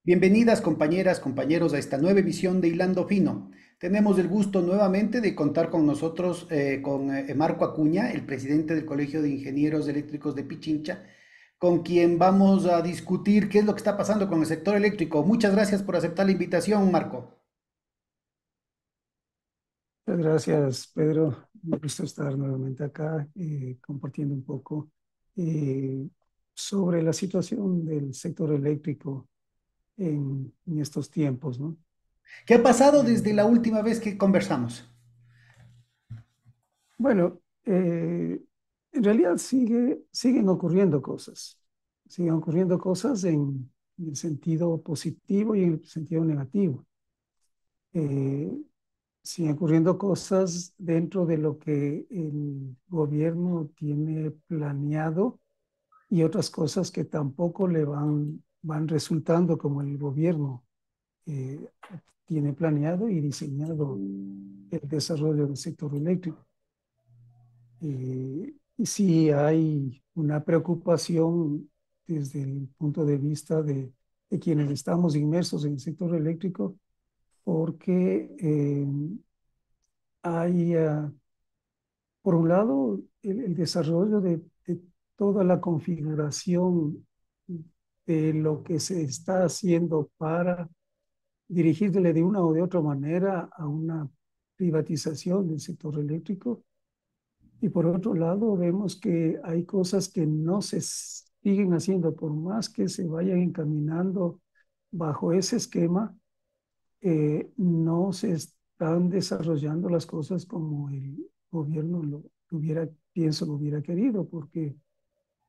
Bienvenidas compañeras, compañeros a esta nueva edición de Hilando Fino. Tenemos el gusto nuevamente de contar con nosotros con Marco Acuña, el presidente del Colegio de Ingenieros Eléctricos de Pichincha, con quien vamos a discutir qué es lo que está pasando con el sector eléctrico. Muchas gracias por aceptar la invitación, Marco. Muchas gracias, Pedro. Me gusta estar nuevamente acá compartiendo un poco eh, sobre la situación del sector eléctrico en estos tiempos, ¿no? ¿Qué ha pasado desde la Eh, última vez que conversamos? bueno, en realidad siguen ocurriendo cosas en el sentido positivo y en el sentido negativo. Eh, Siguen ocurriendo cosas dentro de lo que el gobierno tiene planeado y otras cosas que tampoco van resultando como el gobierno eh, tiene planeado y diseñado el desarrollo del sector eléctrico. Y sí hay una preocupación desde el punto de vista de quienes estamos inmersos en el sector eléctrico porque hay por un lado, el desarrollo de toda la configuración de lo que se está haciendo para dirigirle de una o de otra manera a una privatización del sector eléctrico. Y por otro lado, vemos que hay cosas que no se siguen haciendo, por más que se vayan encaminando bajo ese esquema, no se están desarrollando las cosas como el gobierno pienso, lo hubiera querido, porque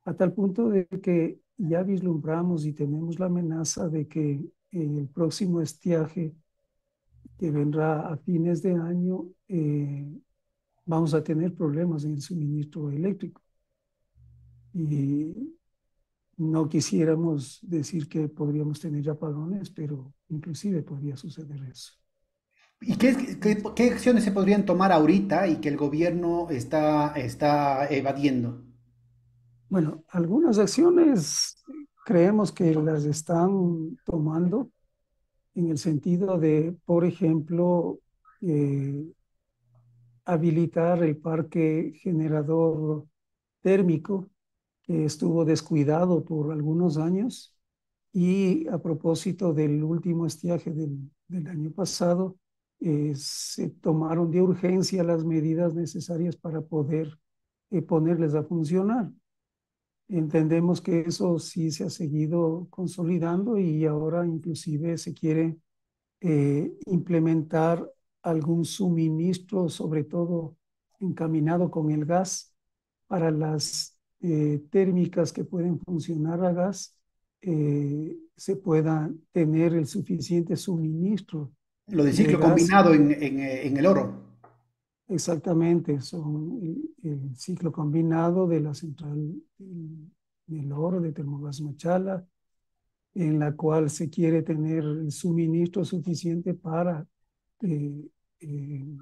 a tal punto de que ya vislumbramos y tenemos la amenaza de que en el próximo estiaje que vendrá a fines de año, vamos a tener problemas en el suministro eléctrico. Y no quisiéramos decir que podríamos tener apagones, pero inclusive podría suceder eso. ¿Y qué acciones se podrían tomar ahorita y que el gobierno está evadiendo? Bueno, algunas acciones creemos que las están tomando en el sentido de, por ejemplo, eh, habilitar el parque generador térmico que estuvo descuidado por algunos años y a propósito del último estiaje del año pasado, se tomaron de urgencia las medidas necesarias para poder ponerles a funcionar. Entendemos que eso sí se ha seguido consolidando y ahora inclusive se quiere implementar algún suministro, sobre todo encaminado con el gas, para las térmicas que pueden funcionar a gas, se pueda tener el suficiente suministro Lo de de ciclo gas. combinado en el oro. Exactamente, son el ciclo combinado de la central del oro de Termogas Machala, en la cual se quiere tener el suministro suficiente para, eh, eh,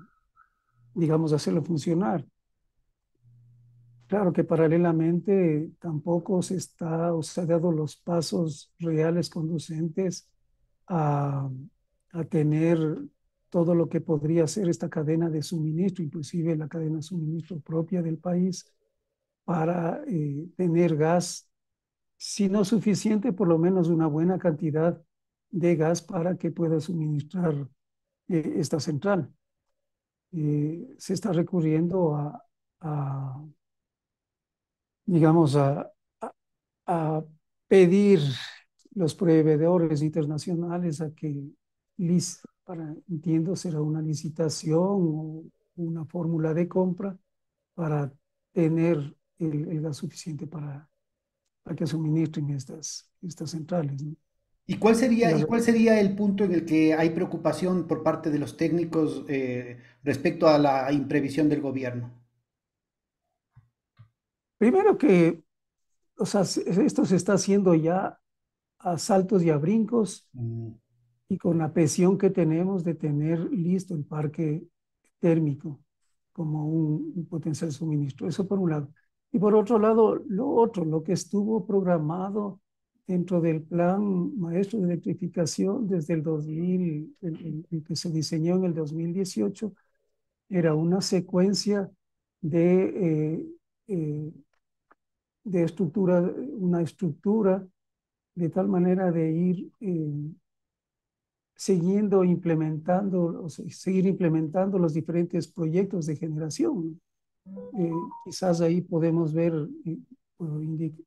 digamos, hacerlo funcionar. Claro que paralelamente tampoco se está o se ha dado los pasos reales conducentes a, a tener todo lo que podría ser esta cadena de suministro, inclusive la cadena de suministro propia del país, para tener gas, si no suficiente, por lo menos una buena cantidad de gas para que pueda suministrar esta central. Se está recurriendo a digamos, a, a pedir los proveedores internacionales a que, entiendo, será una licitación o una fórmula de compra para tener el gas suficiente para que suministren estas centrales, ¿no? Y Y las, cuál sería el punto en el que hay preocupación por parte de los técnicos respecto a la imprevisión del gobierno? primero que, o sea, esto se está haciendo ya a saltos y a brincos Mm. y con la presión que tenemos de tener listo el parque térmico como un potencial suministro. Eso por un lado. Y por otro lado, lo otro, lo que estuvo programado dentro del plan maestro de electrificación desde el 2000, el que se diseñó en el 2018, era una secuencia de, de estructura, una estructura de tal manera de ir siguiendo implementando, o sea, seguir implementando los diferentes proyectos de generación. Quizás ahí podemos ver, puedo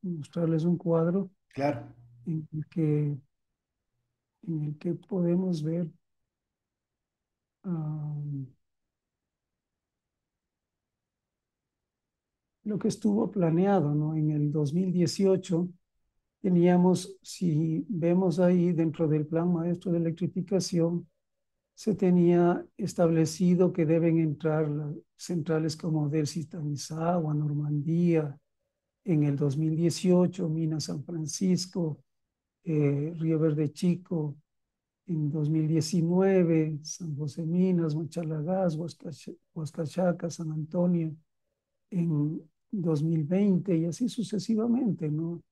mostrarles un cuadro Claro. en el que podemos ver lo que estuvo planeado, ¿no? En el 2018 teníamos, si vemos ahí dentro del Plan Maestro de Electrificación, se tenía establecido que deben entrar las centrales como Delcy Tanizagua, Normandía, en el 2018, Mina San Francisco, Río Verde Chico, en 2019, San José Minas, Machalagás, Huascachaca, San Antonio, en 2020 y así sucesivamente, ¿no?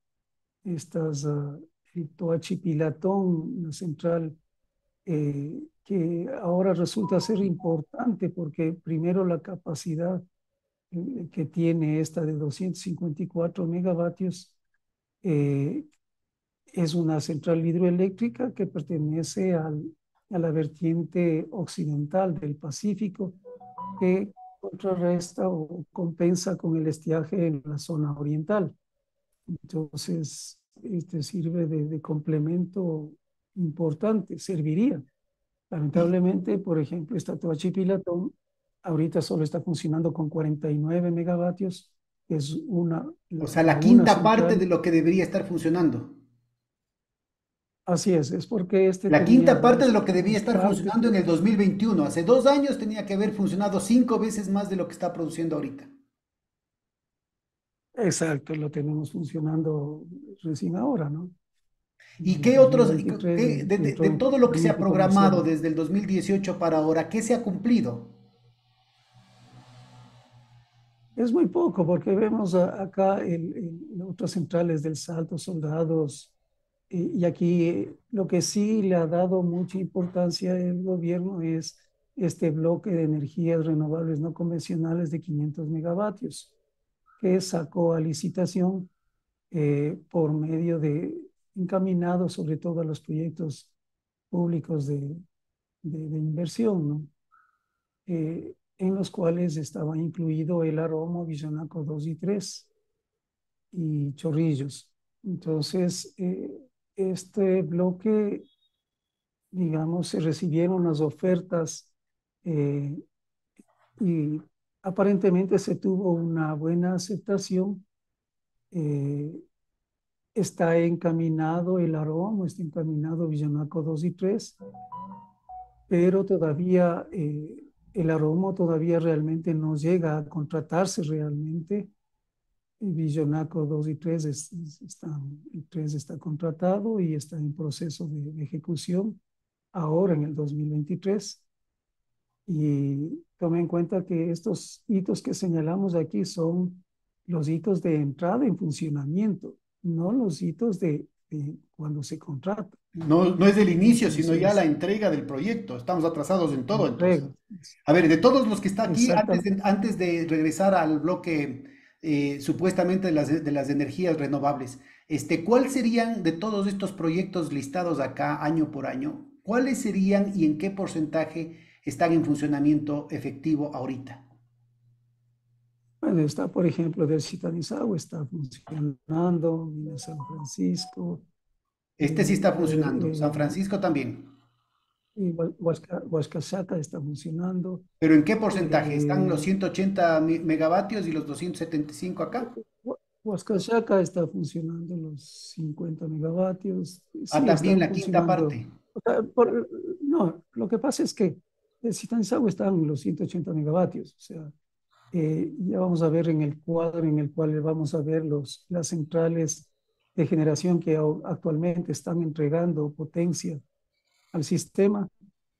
El Toachi Pilatón, una central que ahora resulta ser importante porque primero la capacidad que tiene esta de 254 megavatios eh, es una central hidroeléctrica que pertenece a la vertiente occidental del Pacífico que contrarresta o compensa con el estiaje en la zona oriental. Entonces, este sirve de complemento importante, serviría. Y, Lamentablemente, por ejemplo, esta Toachi Pilatón ahorita solo está funcionando con 49 megavatios, que es o sea, la una quinta parte central. de lo que debería estar funcionando. Así es porque este La tenía quinta parte de lo que debía dos estar funcionando partes. en el 2021. Hace 2 años tenía que haber funcionado 5 veces más de lo que está produciendo ahorita. Exacto, lo tenemos funcionando recién ahora, ¿no? En ¿Y el qué otros, 2023 de entró en todo lo que se ha funcionamiento programado comercial. desde el 2018 para ahora, qué se ha cumplido? Es muy poco porque vemos acá otras centrales del Salto, Soldados, y aquí lo que sí le ha dado mucha importancia el gobierno es este bloque de energías renovables no convencionales de 500 megavatios que sacó a licitación por medio encaminado sobre todo a los proyectos públicos de inversión, ¿no? En los cuales estaba incluido el Aroma, Visionaco 2 y 3 y Chorrillos. Entonces, este bloque, digamos, se recibieron las ofertas eh, y aparentemente se tuvo una buena aceptación. Eh, Está encaminado el Aroma, está encaminado Visionaco 2 y 3, pero todavía el Aroma todavía realmente no llega a contratarse realmente. El Visionaco 2 y 3 el 3 está contratado y está en proceso de ejecución ahora en el 2023. Y tome en cuenta que estos hitos que señalamos aquí son los hitos de entrada en funcionamiento, no los hitos de cuando se contrata. No, no es del inicio, sino ya la Entonces, entrega del proyecto. Estamos atrasados en todo, entonces. entrega. A ver, de todos los que está aquí, Exactamente. antes de regresar al bloque supuestamente de las energías renovables, ¿cuál serían de todos estos proyectos listados acá año por año? ¿Cuáles serían y en qué porcentaje están en funcionamiento efectivo ahorita? Bueno, está, por ejemplo, del Chitanizagua, está funcionando, Mina San Francisco, Este sí está a ver, funcionando, San Francisco también. y Huascachaca está funcionando. ¿Pero en qué porcentaje? ¿Están los eh, 180 megavatios y los 275 acá? Huascachaca está funcionando los 50 megavatios. Ah, Sí, también están la quinta funcionando. parte. O sea, no, lo que pasa es que el Zitanzagua están los 180 megavatios. O sea, ya vamos a ver en el cuadro en el cual vamos a ver las centrales de generación que actualmente están entregando potencia al sistema.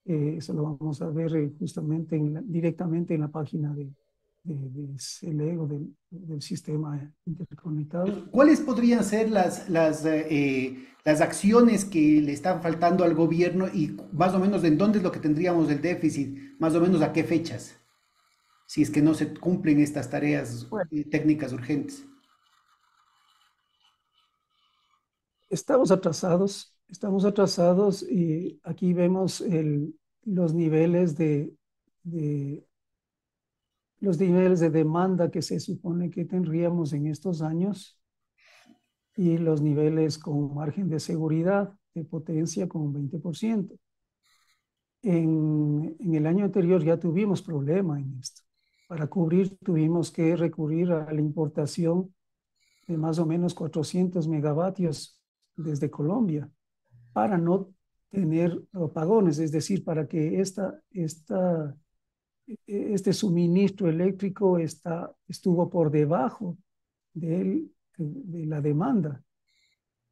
Eso lo vamos a ver justamente directamente en la página del ego del sistema interconectado. ¿Cuáles podrían ser las acciones que le están faltando al gobierno y más o menos en dónde es lo que tendríamos el déficit, más o menos a qué fechas, si es que no se cumplen estas tareas Bueno, técnicas urgentes? estamos atrasados y aquí vemos los niveles de, los niveles de demanda que se supone que tendríamos en estos años y los niveles con margen de seguridad de potencia con un 20%. En el año anterior ya tuvimos problema en esto. Para cubrir tuvimos que recurrir a la importación de más o menos 400 megavatios desde Colombia para no tener apagones, es decir, para que este suministro eléctrico estuvo por debajo de la demanda.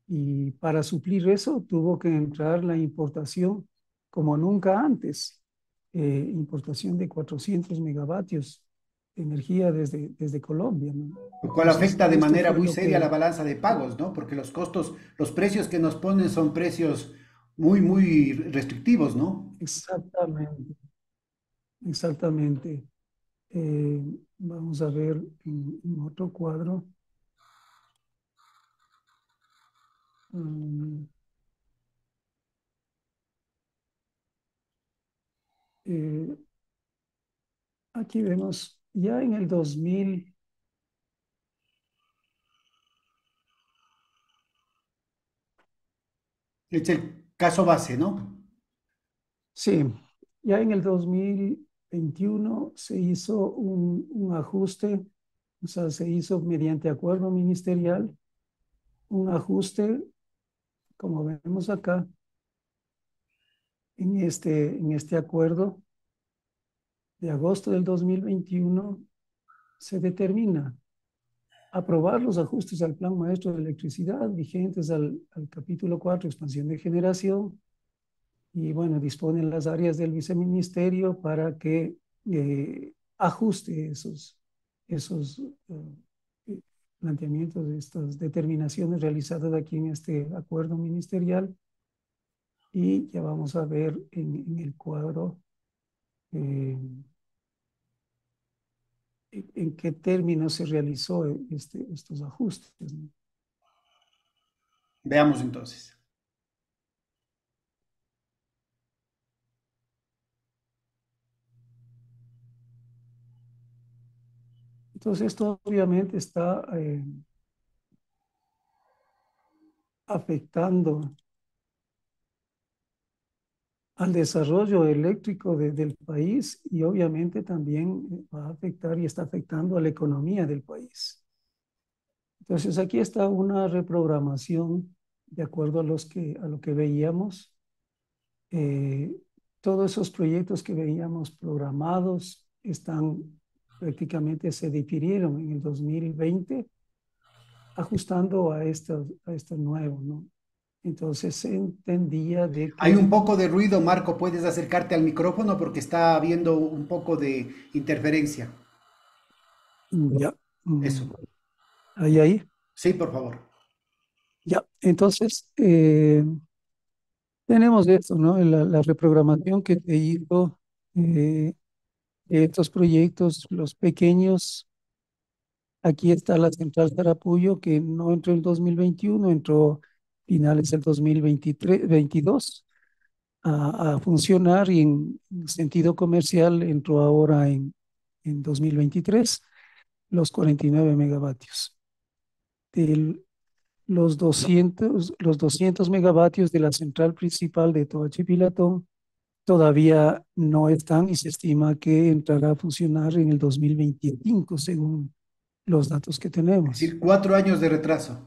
Y para suplir eso tuvo que entrar la importación como nunca antes, importación de 400 megavatios de energía desde Colombia, ¿no? Lo cual Entonces, afecta de esto manera fue muy lo seria la que balanza de pagos, ¿no? Porque los costos, los precios que nos ponen son precios muy, muy restrictivos, ¿no? exactamente, exactamente. Eh, Vamos a ver en otro cuadro. Mm, eh, Aquí vemos ya en el 2000. Es el caso base, ¿no? Sí, ya en el 2021 se hizo un ajuste, o sea, se hizo mediante acuerdo ministerial un ajuste, como vemos acá, en este acuerdo de agosto del 2021 se determina aprobar los ajustes al Plan Maestro de Electricidad vigentes al capítulo 4, expansión de generación, y bueno, disponen las áreas del viceministerio para que ajuste esos planteamientos, de estas determinaciones realizadas aquí en este acuerdo ministerial. Y ya vamos a ver en el cuadro eh, en qué términos se realizó estos ajustes, ¿no? Veamos entonces. Entonces, esto obviamente está afectando al desarrollo eléctrico del país y obviamente también va a afectar y está afectando a la economía del país. Entonces aquí está una reprogramación de acuerdo a lo que veíamos. Eh, Todos esos proyectos que veíamos programados prácticamente se difirieron en el 2020 ajustando a esto nuevo, ¿no? Entonces se entendía de Hay que un poco de ruido, Marco, puedes acercarte al micrófono porque está habiendo un poco de interferencia. ya, Eso. ahí, Sí, por favor. ya. Entonces, tenemos esto, ¿no? La reprogramación que te hizo de estos proyectos, los pequeños. Aquí está la central Tarapuyo, que no entró en 2021, entró finales del 2023, 22 a funcionar y en sentido comercial entró ahora en 2023 los 49 megavatios. Del, los 200 megavatios de la central principal de Toachi-Pilatón todavía no están y se estima que entrará a funcionar en el 2025, según los datos que Es tenemos. decir, 4 años de retraso.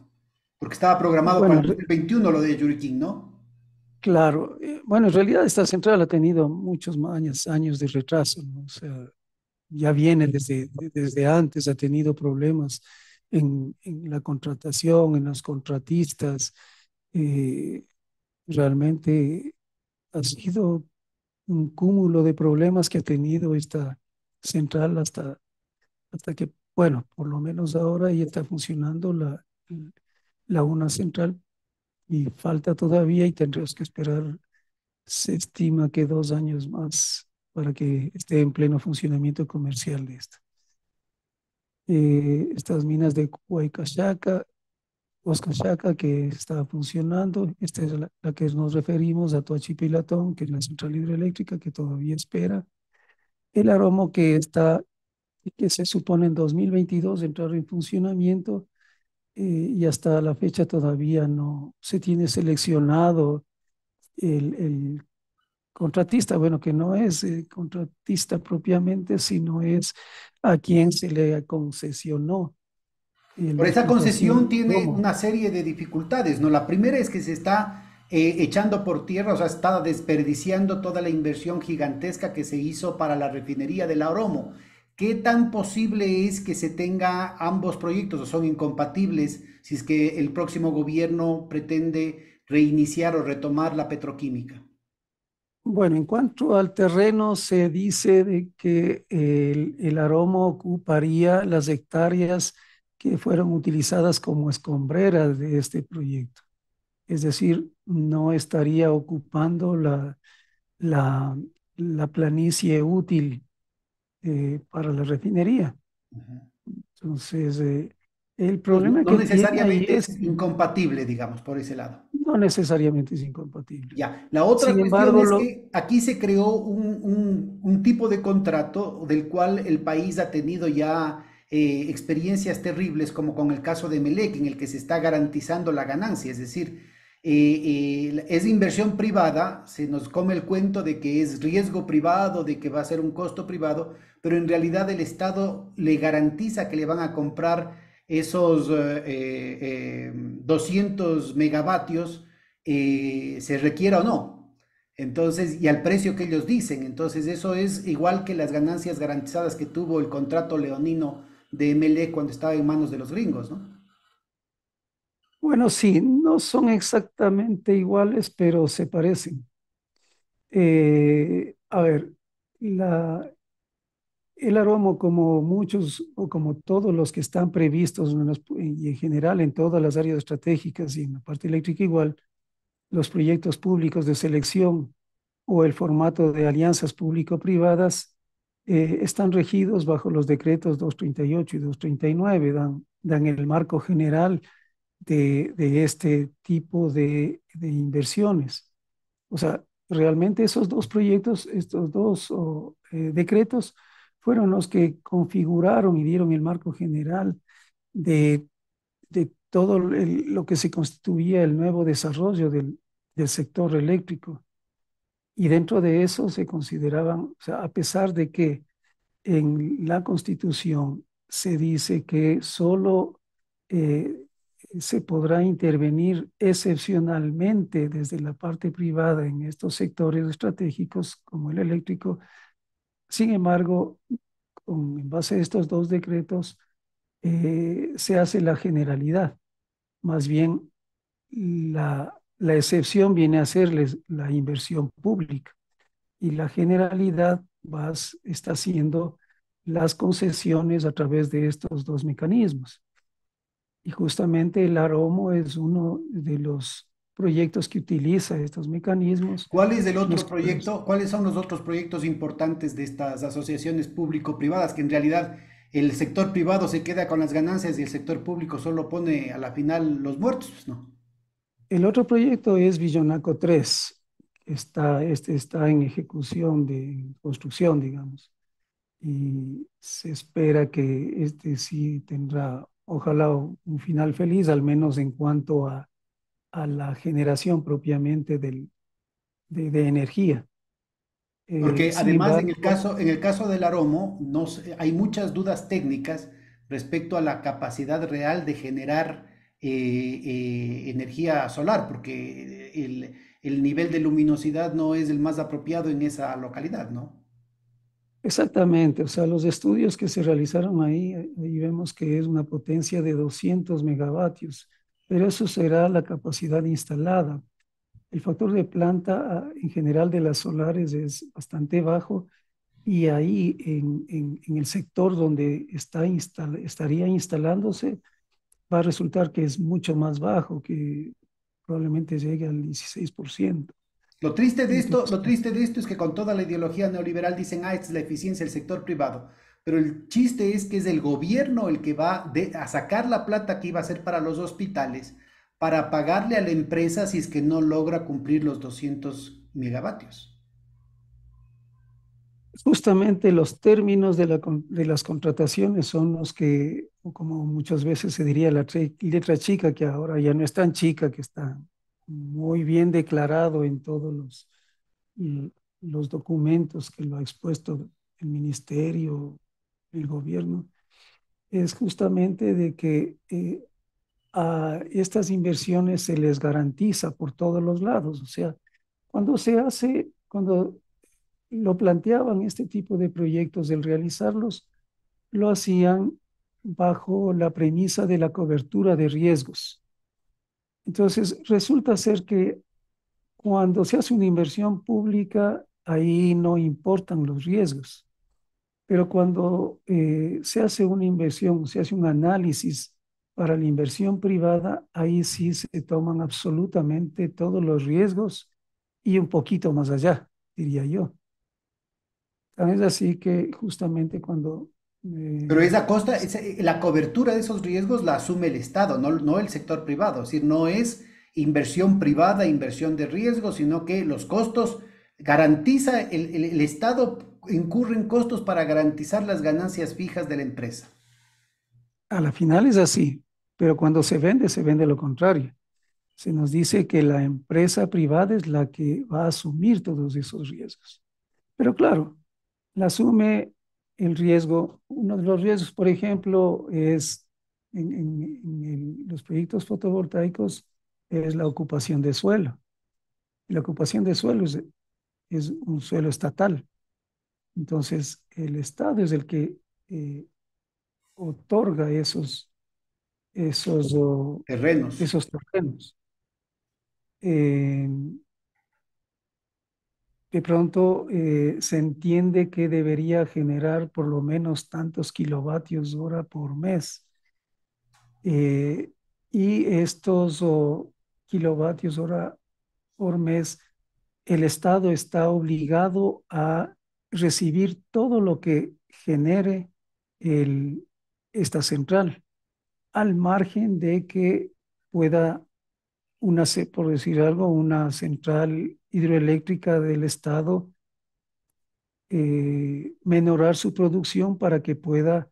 Porque estaba programado para Bueno, el 2021 lo de Yuriquín, ¿no? claro, bueno, en realidad esta central ha tenido muchos años de retraso, ¿no? O sea, ya viene desde antes, ha tenido problemas en la contratación, en los contratistas. eh, Realmente ha sido un cúmulo de problemas que ha tenido esta central hasta que, bueno, por lo menos ahora ya está funcionando la una central y falta todavía y tendremos que esperar, se estima que 2 años más para que esté en pleno funcionamiento comercial de esta. Estas minas de Huaycachaca, Huascachaca, que está funcionando, esta es la que nos referimos a Toachipilatón, que es la central hidroeléctrica que todavía espera. El Aromo que se supone en 2022 entrar en funcionamiento, y hasta la fecha todavía no se tiene seleccionado el contratista, bueno, que no es contratista propiamente, sino es a quien se le concesionó la Por esa explotación concesión del tiene plomo. una serie de dificultades, ¿no? La primera es que se está echando por tierra, o sea, está desperdiciando toda la inversión gigantesca que se hizo para la refinería de La Oromo. ¿Qué tan posible es que se tenga ambos proyectos o son incompatibles si es que el próximo gobierno pretende reiniciar o retomar la petroquímica? Bueno, en cuanto al terreno, se dice de que el Aromo ocuparía las hectáreas que fueron utilizadas como escombreras de este proyecto. Es decir, no estaría ocupando la, la planicie útil para la refinería. Ujú. Entonces, el Entonces, no, problema no que tiene ahí necesariamente es es, incompatible, digamos, por ese lado. no necesariamente es incompatible. Ya, la otra Sin cuestión embargo, es que aquí se creó un tipo de contrato del cual el país ha tenido ya experiencias terribles, como con el caso de Melec, en el que se está garantizando la ganancia, es decir, es inversión privada, se nos come el cuento de que es riesgo privado, de que va a ser un costo privado, pero en realidad el Estado le garantiza que le van a comprar esos 200 megavatios, se requiera o no. Entonces, y al precio que ellos dicen. Entonces, eso es igual que las ganancias garantizadas que tuvo el contrato leonino de MLE cuando estaba en manos de los gringos, ¿no? bueno, sí, no son exactamente iguales, pero se parecen. A ver, la, el Aromo, como muchos o como todos los que están previstos y en general en todas las áreas estratégicas y en la parte eléctrica igual, los proyectos públicos de selección o el formato de alianzas público-privadas están regidos bajo los decretos 238 y 239, dan el marco general de este tipo de inversiones. O sea, realmente esos dos proyectos, estos dos decretos, fueron los que configuraron y dieron el marco general de, de todo lo que se constituía el nuevo desarrollo del sector eléctrico. Y dentro de eso se consideraban, o sea, a pesar de que en la Constitución se dice que solo eh, se podrá intervenir excepcionalmente desde la parte privada en estos sectores estratégicos como el eléctrico. Sin embargo, en base a estos dos decretos, se hace la generalidad. Más bien, la excepción viene a ser la inversión pública y la generalidad está haciendo las concesiones a través de estos dos mecanismos. Y justamente el Aromo es uno de los proyectos que utiliza estos mecanismos ¿Cuál es el en los otro cuales, proyecto? ¿Cuáles son los otros proyectos importantes de estas asociaciones público-privadas? Que en realidad el sector privado se queda con las ganancias y el sector público solo pone a la final los muertos, pues, ¿no? el otro proyecto es Villonaco 3. Este está en ejecución de construcción, digamos, y se espera que este sí tendrá, ojalá, un final feliz, al menos en cuanto a la generación propiamente de energía. Porque Sin además embargo, en el caso del Aromo hay muchas dudas técnicas respecto a la capacidad real de generar energía solar, porque el nivel de luminosidad no es el más apropiado en esa localidad, ¿no? exactamente, o sea, los estudios que se realizaron ahí vemos que es una potencia de 200 megavatios, pero eso será la capacidad instalada. El factor de planta en general de las solares es bastante bajo, y ahí en el sector donde estaría instalándose va a resultar que es mucho más bajo, que probablemente llegue al 16%. Lo Entonces, triste de esto es que con toda la ideología neoliberal dicen, esta es la eficiencia del sector privado. Pero el chiste es que es el gobierno el que a sacar la plata que iba a ser para los hospitales para pagarle a la empresa si es que no logra cumplir los 200 megavatios. justamente los términos de las contrataciones son los que, o como muchas veces se diría, letra chica, que ahora ya no es tan chica, que está muy bien declarado en todos y los documentos que lo ha expuesto el ministerio, el gobierno, es justamente de que a estas inversiones se les garantiza por todos los lados. O sea, cuando lo planteaban este tipo de proyectos, el realizarlos, lo hacían bajo la premisa de la cobertura de riesgos. Entonces, resulta ser que cuando se hace una inversión pública, ahí no importan los riesgos, pero cuando se hace una inversión, se hace un análisis para la inversión privada, ahí sí se toman absolutamente todos los riesgos y un poquito más allá, diría yo. Tan es así que justamente cuando Pero eh, esa costa, la cobertura de esos riesgos la asume el Estado, no el sector privado. Es decir, no es inversión privada, inversión de riesgo, sino que los costos garantiza, el Estado incurre en costos para garantizar las ganancias fijas de la empresa. a la final es así, pero cuando se vende lo contrario. Se nos dice que la empresa privada es la que va a asumir todos esos riesgos. Pero claro, la asume el riesgo. Uno de los riesgos, por ejemplo, es los proyectos fotovoltaicos, es la ocupación de suelo. La ocupación de suelo es un suelo estatal. Entonces, el Estado es el que eh, otorga esos, oh, Terrenos. esos terrenos. Eh, de pronto se entiende que debería generar por lo menos tantos kilovatios hora por mes. Eh, y estos kilovatios hora por mes, el Estado está obligado a recibir todo lo que genere el, esta central, al margen de que pueda por decir algo, una central hidroeléctrica del Estado menorar su producción para que pueda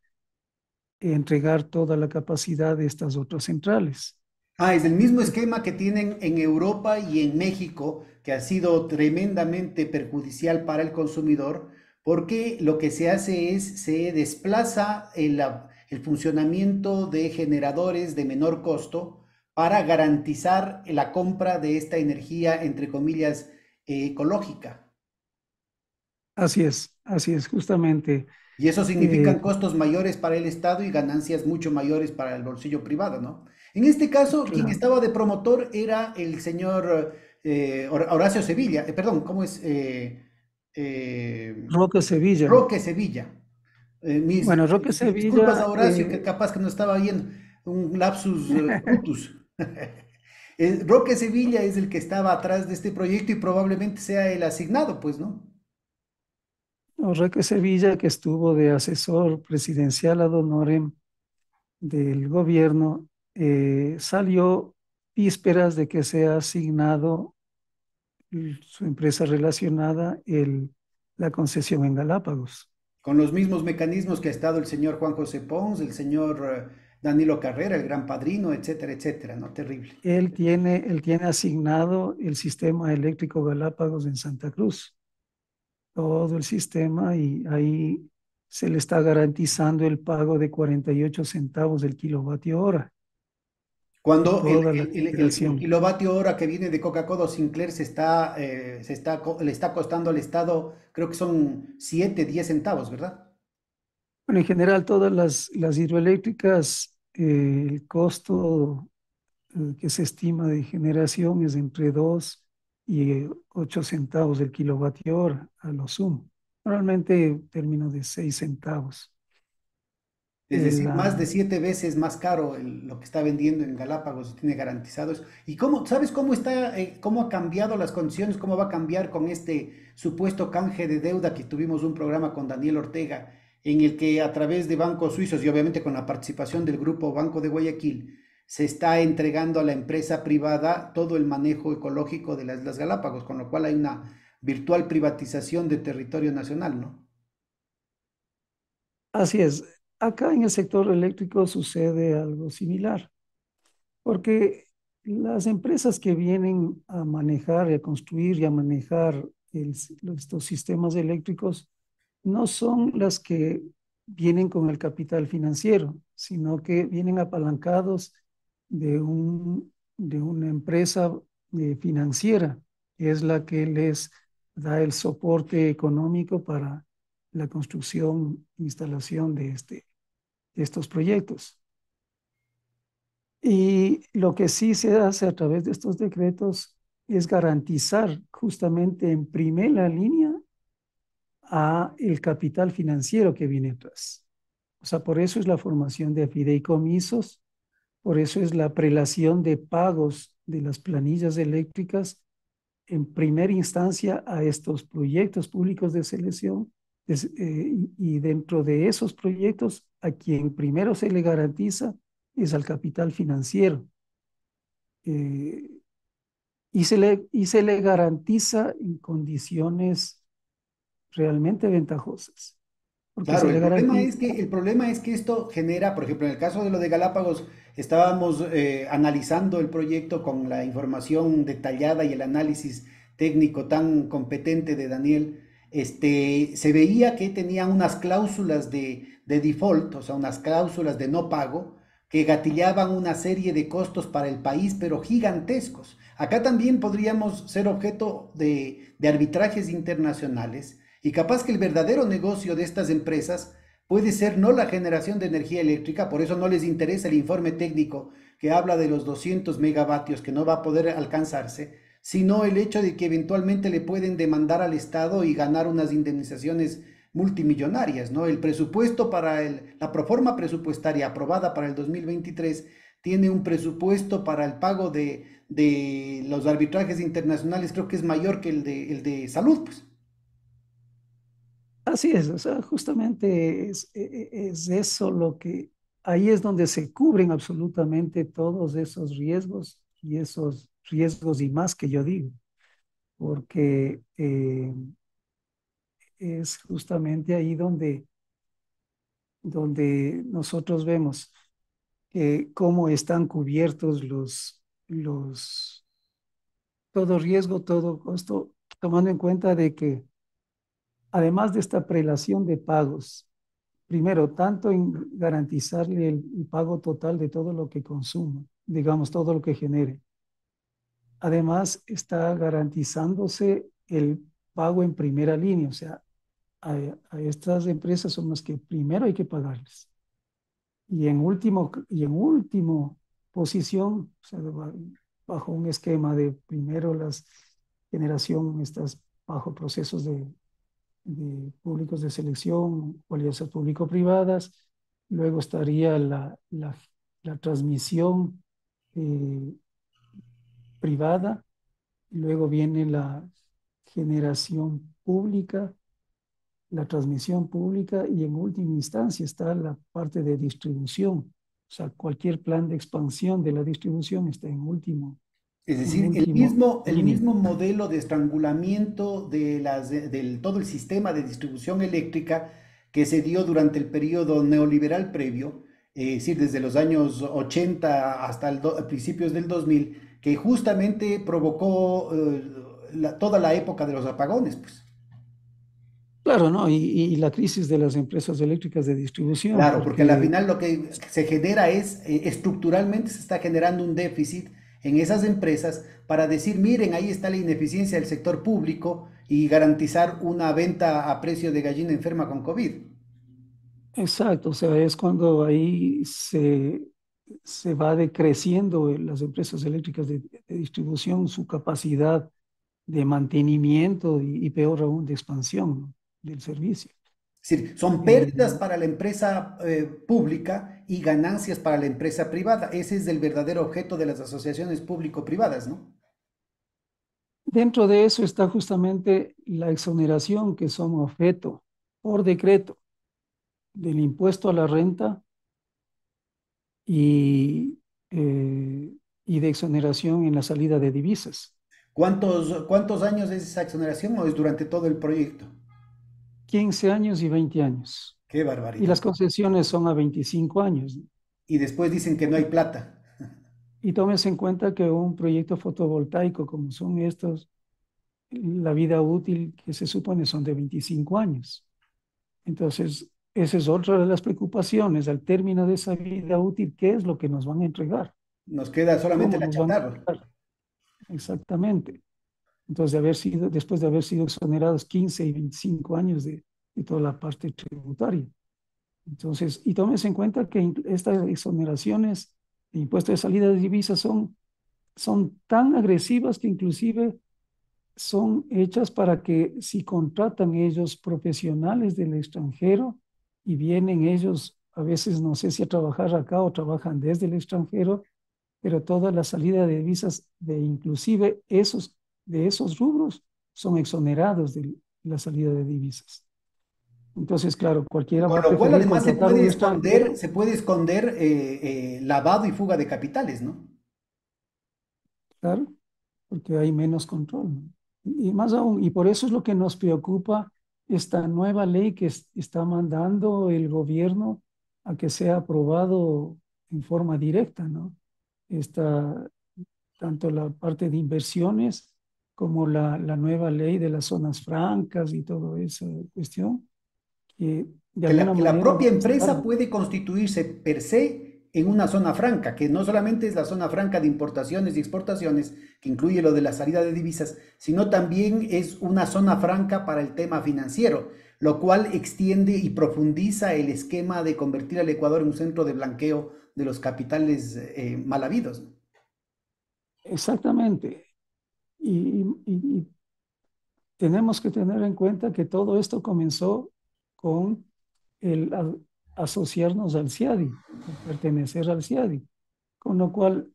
entregar toda la capacidad de estas otras centrales. Es el mismo esquema que tienen en Europa y en México, que ha sido tremendamente perjudicial para el consumidor, porque lo que se hace es, se desplaza el funcionamiento de generadores de menor costo para garantizar la compra de esta energía, entre comillas, ecológica. Así es, justamente. Y eso eh, significan costos mayores para el Estado y ganancias mucho mayores para el bolsillo privado, ¿no? En este caso, quien claro, estaba de promotor era el señor Horacio Sevilla, perdón, ¿cómo es? Eh, Roque Sevilla. Roque Sevilla. Mis Bueno, Roque disculpas a Sevilla, Horacio, que capaz que no estaba viendo un lapsus brutus. Roque Sevilla es el que estaba atrás de este proyecto y probablemente sea el asignado, pues, ¿no? no, Roque Sevilla, que estuvo de asesor presidencial ad honorem del gobierno, salió vísperas de que sea asignado su empresa relacionada la concesión en Galápagos. Con los mismos mecanismos que ha estado el señor Juan José Pons, el señor Danilo Carrera, el gran padrino, etcétera, etcétera, ¿no? Terrible. Él tiene asignado el sistema eléctrico Galápagos en Santa Cruz, todo el sistema, y ahí se le está garantizando el pago de 48 centavos del kilovatio hora por Cuando toda la el generación. kilovatio hora que viene de Coca-Cola o Sinclair le está costando al Estado, creo que son 7, 10 centavos, ¿verdad? Bueno, en general, todas las hidroeléctricas, el costo que se estima de generación es entre 2 y 8 centavos del kilovatio hora, a lo sumo. Normalmente término de 6 centavos. Es decir, más de La, 7 veces más caro lo que está vendiendo en Galápagos, tiene garantizados. ¿Y cómo, sabes cómo está, cómo ha cambiado las condiciones, cómo va a cambiar con este supuesto canje de deuda que tuvimos un programa con Daniel Ortega, en el que a través de bancos suizos y obviamente con la participación del grupo Banco de Guayaquil, se está entregando a la empresa privada todo el manejo ecológico de las Islas Galápagos, con lo cual hay una virtual privatización de territorio nacional, ¿no? Así es. Acá en el sector eléctrico sucede algo similar, porque las empresas que vienen a manejar, a construir y a manejar estos sistemas eléctricos no son las que vienen con el capital financiero, sino que vienen apalancados de una empresa financiera, que es la que les da el soporte económico para la construcción, instalación de estos proyectos. Y lo que sí se hace a través de estos decretos es garantizar justamente en primera línea a el capital financiero que viene atrás. O sea, por eso es la formación de fideicomisos, por eso es la prelación de pagos de las planillas eléctricas en primera instancia a estos proyectos públicos de selección y dentro de esos proyectos a quien primero se le garantiza es al capital financiero. Eh, y se le garantiza en condiciones realmente ventajosas, porque Claro, se le garantiza. el problema es que esto genera, por ejemplo, en el caso de lo de Galápagos, estábamos analizando el proyecto con la información detallada y el análisis técnico tan competente de Daniel. Se veía que tenían unas cláusulas de default, o sea, unas cláusulas de no pago, que gatillaban una serie de costos para el país, pero gigantescos. Acá también podríamos ser objeto de arbitrajes internacionales y capaz que el verdadero negocio de estas empresas puede ser no la generación de energía eléctrica, por eso no les interesa el informe técnico que habla de los 200 megavatios que no va a poder alcanzarse, sino el hecho de que eventualmente le pueden demandar al Estado y ganar unas indemnizaciones multimillonarias, ¿no? El presupuesto para la proforma presupuestaria aprobada para el 2023 tiene un presupuesto para el pago de los arbitrajes internacionales, creo que es mayor que el de salud, pues. Así es, o sea, justamente es eso lo que, ahí es donde se cubren absolutamente todos esos riesgos y esos riesgos y más que yo digo, porque es justamente ahí donde nosotros vemos cómo están cubiertos todo riesgo, todo costo, tomando en cuenta de que además de esta prelación de pagos, primero, tanto en garantizarle el pago total de todo lo que consuma, digamos, todo lo que genere. Además, está garantizándose el pago en primera línea, o sea, a estas empresas son las que primero hay que pagarles. Y en último posición, o sea, bajo un esquema de primero las generación, estas bajo procesos de públicos de selección o alianzas público-privadas. Luego estaría la transmisión eh, privada. Luego viene la generación pública, la transmisión pública y en última instancia está la parte de distribución. O sea, cualquier plan de expansión de la distribución está Es en decir, último el línea. mismo modelo de estrangulamiento del todo el sistema de distribución eléctrica que se dio durante el periodo neoliberal previo, es decir, desde los años 80 hasta principios del 2000, que justamente provocó toda la época de los apagones, pues. Claro, ¿no? Y la crisis de las empresas eléctricas de distribución, Claro, porque al porque final lo que se genera es, estructuralmente se está generando un déficit en esas empresas para decir, miren, ahí está la ineficiencia del sector público y garantizar una venta a precio de gallina enferma con COVID. exacto, o sea, es cuando ahí se va decreciendo las empresas eléctricas de distribución, su capacidad de mantenimiento y peor aún de expansión, ¿no? del servicio. Es decir, son pérdidas Eh, para la empresa pública y ganancias para la empresa privada. Ese es el verdadero objeto de las asociaciones público-privadas, ¿no? Dentro de eso está justamente la exoneración que son objeto por decreto del impuesto a la renta y, eh, y de exoneración en la salida de divisas. ¿Cuántos años es esa exoneración o es durante todo el proyecto? 15 años y 20 años. Qué Y barbaridad. las concesiones son a 25 años. Y después dicen que no hay plata. Y tómese en cuenta que un proyecto fotovoltaico como son estos, la vida útil que se supone son de 25 años. Entonces, esa es otra de las preocupaciones. Al término de esa vida útil, ¿qué es lo que nos van a entregar? Nos queda solamente ¿Cómo la nos van a chatarra. entregar? Exactamente. Entonces, después de haber sido exonerados 15 y 25 años de toda la parte tributaria. Entonces, y tómese en cuenta que estas exoneraciones de impuestos de salida de divisas son tan agresivas que inclusive son hechas para que si contratan ellos profesionales del extranjero y vienen ellos, a veces no sé si a trabajar acá o trabajan desde el extranjero, pero toda la salida de divisas de inclusive de esos rubros son exonerados de la salida de divisas. Entonces, claro, cualquiera Con va a lo cual preferir además contratar a un extranjero, se puede esconder lavado y fuga de capitales, ¿no? claro, porque hay menos control, ¿no? Y más aún, y por eso es lo que nos preocupa esta nueva ley que está mandando el gobierno a que sea aprobado en forma directa, ¿no? Está tanto la parte de inversiones como la nueva ley de las zonas francas y toda esa cuestión, que de alguna Que la manera propia van a empresa estar. puede constituirse per se en una zona franca, que no solamente es la zona franca de importaciones y exportaciones, que incluye lo de la salida de divisas, sino también es una zona franca para el tema financiero, lo cual extiende y profundiza el esquema de convertir al Ecuador en un centro de blanqueo de los capitales mal habidos. Exactamente. Y tenemos que tener en cuenta que todo esto comenzó con el asociarnos al CIADI, o pertenecer al CIADI, con lo cual,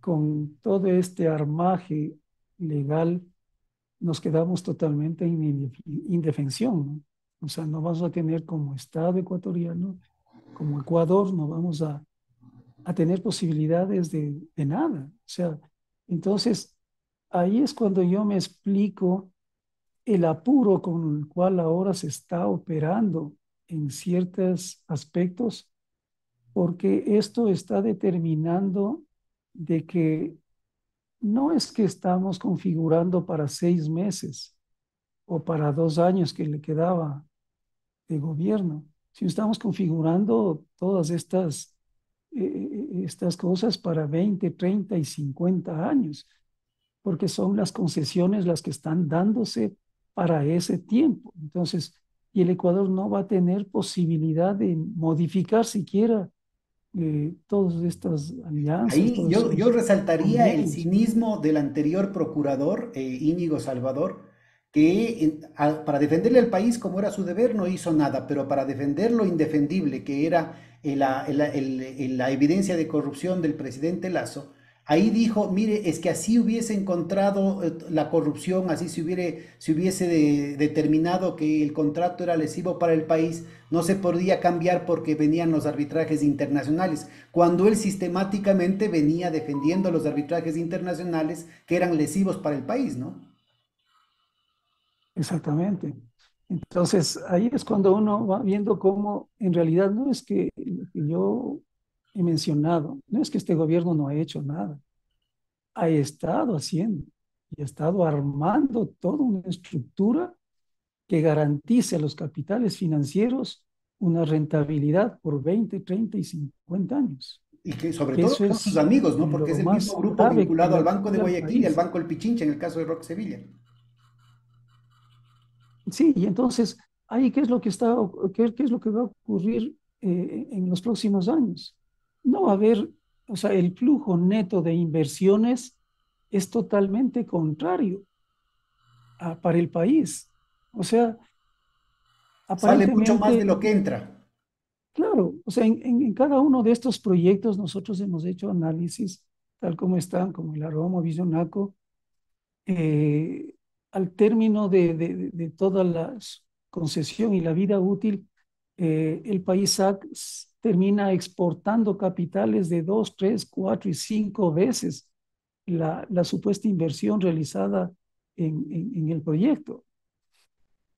con todo este armaje legal, nos quedamos totalmente en indefensión, ¿no? O sea, no vamos a tener como Estado ecuatoriano, como Ecuador, no vamos a tener posibilidades de nada. O sea, entonces, ahí es cuando yo me explico el apuro con el cual ahora se está operando en ciertos aspectos, porque esto está determinando de que no es que estamos configurando para 6 meses o para 2 años que le quedaba de gobierno, sino estamos configurando todas estas cosas para 20, 30 y 50 años, porque son las concesiones las que están dándose para ese tiempo. Entonces, y el Ecuador no va a tener posibilidad de modificar siquiera todas estas alianzas, Ahí todos yo esos resaltaría el convenios. cinismo del anterior procurador, Íñigo Salvador, que para defenderle al país como era su deber no hizo nada, pero para defender lo indefendible, que era la evidencia de corrupción del presidente Lazo, ahí dijo, mire, es que así hubiese encontrado la corrupción, así se hubiese determinado que el contrato era lesivo para el país, no se podía cambiar porque venían los arbitrajes internacionales, cuando él sistemáticamente venía defendiendo los arbitrajes internacionales que eran lesivos para el país, ¿no? Exactamente. Entonces, ahí es cuando uno va viendo cómo en realidad no es que lo que yo he mencionado, no es que este gobierno no ha hecho nada, ha estado haciendo y ha estado armando toda una estructura que garantice a los capitales financieros una rentabilidad por 20, 30 y 50 años. Y que sobre Que todo eso que son sus es amigos, ¿no? Porque es lo el mismo más grupo grave que vinculado le al Banco de ocurre al Guayaquil y al país. Banco El Pichincha en el caso de Roque Sevilla. Sí, y entonces, ahí, qué es lo que va a ocurrir en los próximos años? No va a haber, o sea, el flujo neto de inversiones es totalmente contrario para el país. O sea, Sale mucho más Aparentemente, de lo que entra. claro, o sea, en cada uno de estos proyectos nosotros hemos hecho análisis, tal como están, como el Aroma, Visionaco, eh, al término de toda la concesión y la vida útil, el país termina exportando capitales de dos, tres, cuatro y cinco veces la supuesta inversión realizada en el proyecto.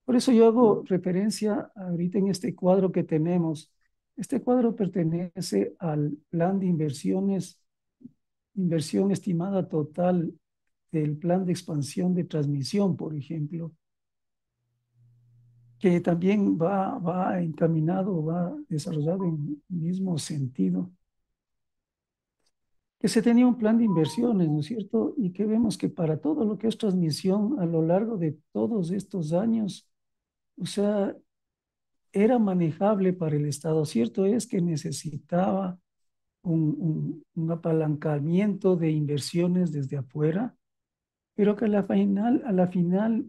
Por eso yo hago referencia ahorita en este cuadro que tenemos. Este cuadro pertenece al plan de inversiones, inversión estimada total del plan de expansión de transmisión, por ejemplo, que también va encaminado, va desarrollado en el mismo sentido, que se tenía un plan de inversiones, ¿no es cierto? Y que vemos que para todo lo que es transmisión a lo largo de todos estos años, o sea, era manejable para el Estado. Cierto es que necesitaba un apalancamiento de inversiones desde afuera, pero que a la final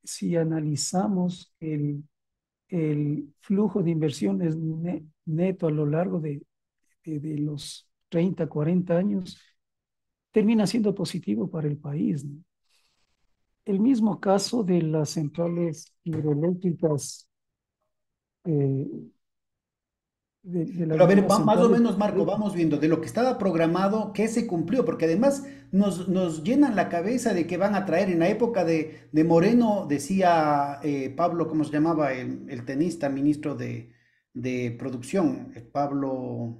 si analizamos el flujo de inversiones neto a lo largo de los 30, 40 años, termina siendo positivo para el país, ¿no? El mismo caso de las centrales hidroeléctricas, eh, de Pero a ver, algunas más o centrales menos, Marco, hidroeléctricas. vamos viendo de lo que estaba programado, qué se cumplió, porque además nos llenan la cabeza de que van a traer en la época de Moreno, decía Pablo, ¿cómo se llamaba? El tenista, ministro de producción, Pablo,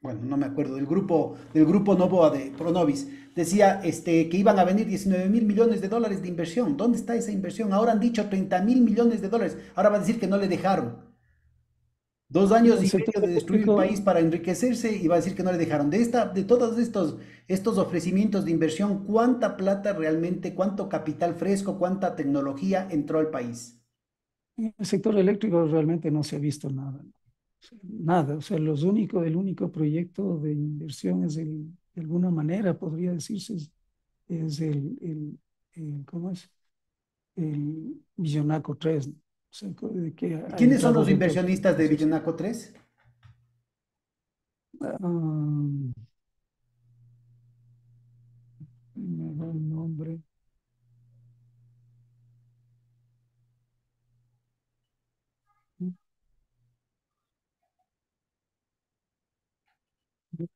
bueno, no me acuerdo, del grupo Novoa de Pronovis, decía que iban a venir 19.000 millones de dólares de inversión. ¿Dónde está esa inversión? Ahora han dicho 30.000 millones de dólares, ahora va a decir que no le dejaron. Dos años El y sector medio de destruir el eléctrico, país para enriquecerse y va a decir que no le dejaron. De todos estos ofrecimientos de inversión, ¿cuánta plata realmente, cuánto capital fresco, cuánta tecnología entró al país? en el sector eléctrico realmente no se ha visto nada, ¿no? O sea, nada, o sea, el único proyecto de inversión de alguna manera, podría decirse, es ¿cómo es? El Millonaco 3, ¿no? O sea, que ¿Y ha quiénes son entrado los dentro de inversionistas de esos. Villonaco 3? Ah, me da el nombre.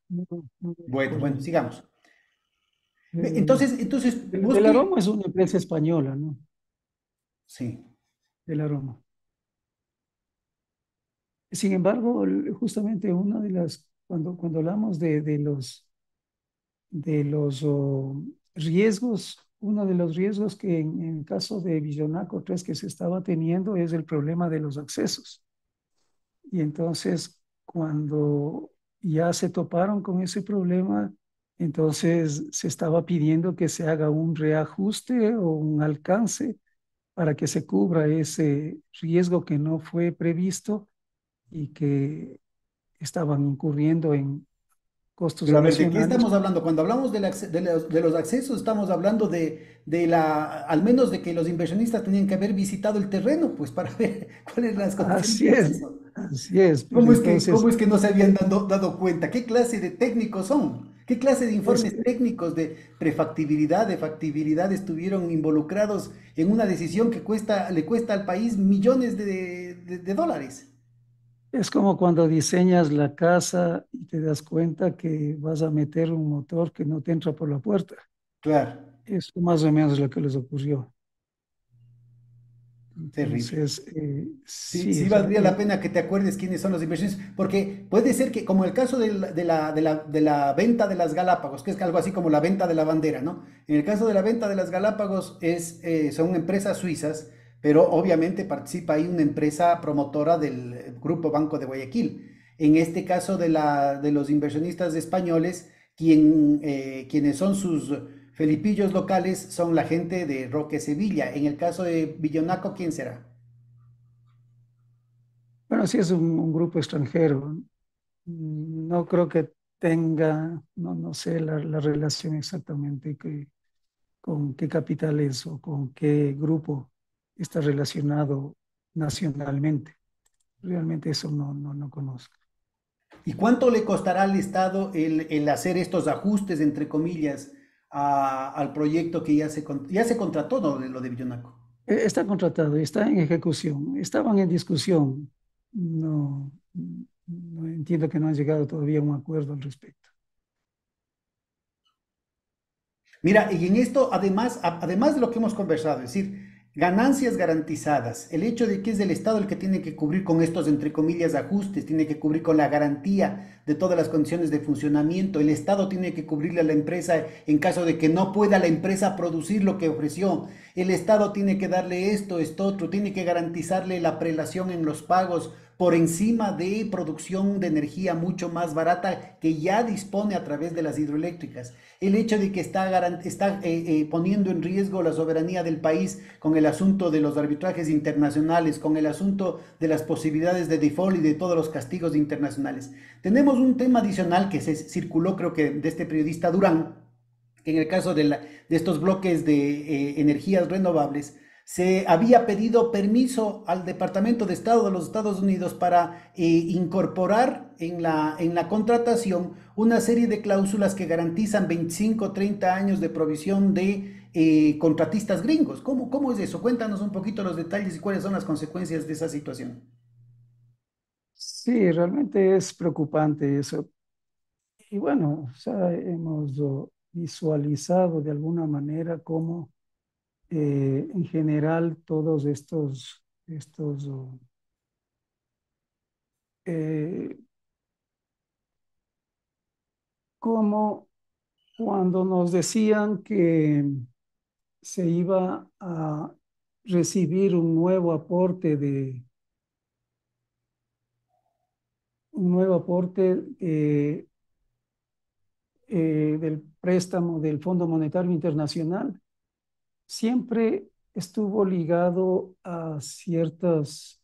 No Bueno, recuerdo. bueno, sigamos. Eh, Entonces, vos Del qué... Aroma es una empresa española, ¿no? Sí. Del Aroma. Sin embargo, justamente una de las, cuando hablamos de los riesgos, uno de los riesgos que en el caso de Villonaco 3 que se estaba teniendo es el problema de los accesos. Y entonces, cuando ya se toparon con ese problema, entonces se estaba pidiendo que se haga un reajuste o un alcance para que se cubra ese riesgo que no fue previsto y que estaban incurriendo en costos Pero a ver, ¿de qué adicionales. estamos hablando? Cuando hablamos de los accesos, estamos hablando al menos de que los inversionistas tenían que haber visitado el terreno, pues para ver cuáles eran las condiciones Así de es, acceso. así es, pero ¿Cómo es que no se habían eh, dado cuenta? ¿Qué clase de técnicos son? ¿Qué clase de es informes que técnicos de prefactibilidad, de factibilidad estuvieron involucrados en una decisión que le cuesta al país millones de dólares? es como cuando diseñas la casa y te das cuenta que vas a meter un motor que no te entra por la puerta. Claro, Eso más o menos es lo que les ocurrió. terrible. Entonces, Sí, sí, sí o sea, valdría la pena que te acuerdes quiénes son los inversionistas, porque puede ser que, como el caso de la venta de las Galápagos, que es algo así como la venta de la bandera, ¿no? En el caso de la venta de las Galápagos son empresas suizas, pero obviamente participa ahí una empresa promotora del Grupo Banco de Guayaquil. En este caso de los inversionistas españoles, quienes son sus felipillos locales son la gente de Roque Sevilla. En el caso de Villonaco, ¿quién será? bueno, sí es un grupo extranjero. No creo que tenga, no sé la relación exactamente con qué capitales o con qué grupo está relacionado nacionalmente. Realmente eso no conozco. ¿Y cuánto le costará al Estado el hacer estos ajustes, entre comillas, al proyecto que ya se contrató, ¿no? De lo de Villonaco. Está contratado, está en ejecución, estaban en discusión. No, no entiendo que no han llegado todavía a un acuerdo al respecto. Mira, y en esto, además de lo que hemos conversado, es decir, ganancias garantizadas, el hecho de que es el Estado el que tiene que cubrir con estos, entre comillas, ajustes, tiene que cubrir con la garantía de todas las condiciones de funcionamiento, el Estado tiene que cubrirle a la empresa en caso de que no pueda la empresa producir lo que ofreció, el Estado tiene que darle esto otro, tiene que garantizarle la prelación en los pagos por encima de producción de energía mucho más barata que ya dispone a través de las hidroeléctricas. El hecho de que está poniendo en riesgo la soberanía del país con el asunto de los arbitrajes internacionales, con el asunto de las posibilidades de default y de todos los castigos internacionales. Tenemos un tema adicional que se circuló, creo que de este periodista Durán, que en el caso de estos bloques de energías renovables, se había pedido permiso al Departamento de Estado de los Estados Unidos para incorporar en la contratación una serie de cláusulas que garantizan 25 o 30 años de provisión de contratistas gringos. ¿Cómo es eso? Cuéntanos un poquito los detalles y cuáles son las consecuencias de esa situación. Sí, realmente es preocupante eso. Y bueno, o sea, hemos visualizado de alguna manera cómo en general todos estos eh, como cuando nos decían que se iba a recibir un nuevo aporte del préstamo del Fondo Monetario Internacional, siempre estuvo ligado a ciertas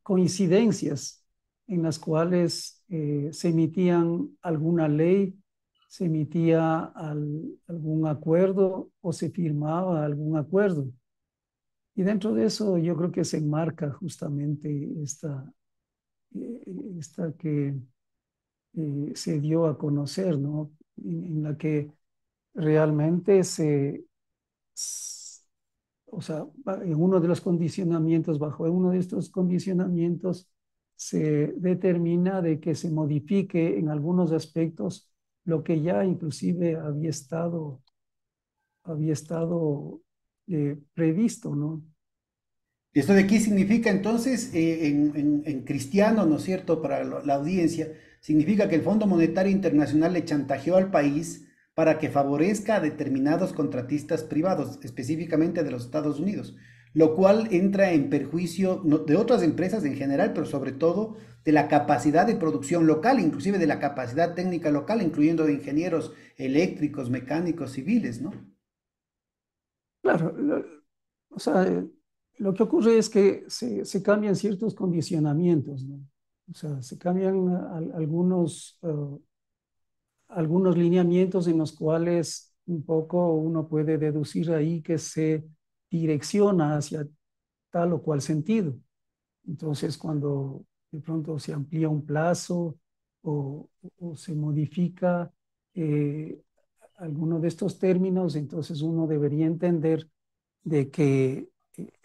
coincidencias en las cuales se emitían alguna ley, se emitía algún acuerdo o se firmaba algún acuerdo. Y dentro de eso yo creo que se enmarca justamente esta que se dio a conocer, ¿no? En la que realmente o sea, en uno de los condicionamientos, bajo uno de estos condicionamientos, se determina de que se modifique en algunos aspectos lo que ya inclusive había estado previsto, ¿no? ¿Esto de qué significa entonces en cristiano, ¿no es cierto?, para la audiencia, significa que el Fondo Monetario Internacional le chantajeó al país para que favorezca a determinados contratistas privados, específicamente de los Estados Unidos, lo cual entra en perjuicio de otras empresas en general, pero sobre todo de la capacidad de producción local, inclusive de la capacidad técnica local, incluyendo de ingenieros eléctricos, mecánicos, civiles, ¿no? Claro, o sea, lo que ocurre es que se cambian ciertos condicionamientos, ¿no? O sea, se cambian algunos lineamientos en los cuales un poco uno puede deducir ahí que se direcciona hacia tal o cual sentido. Entonces, cuando de pronto se amplía un plazo o se modifica eh, alguno de estos términos, entonces uno debería entender de que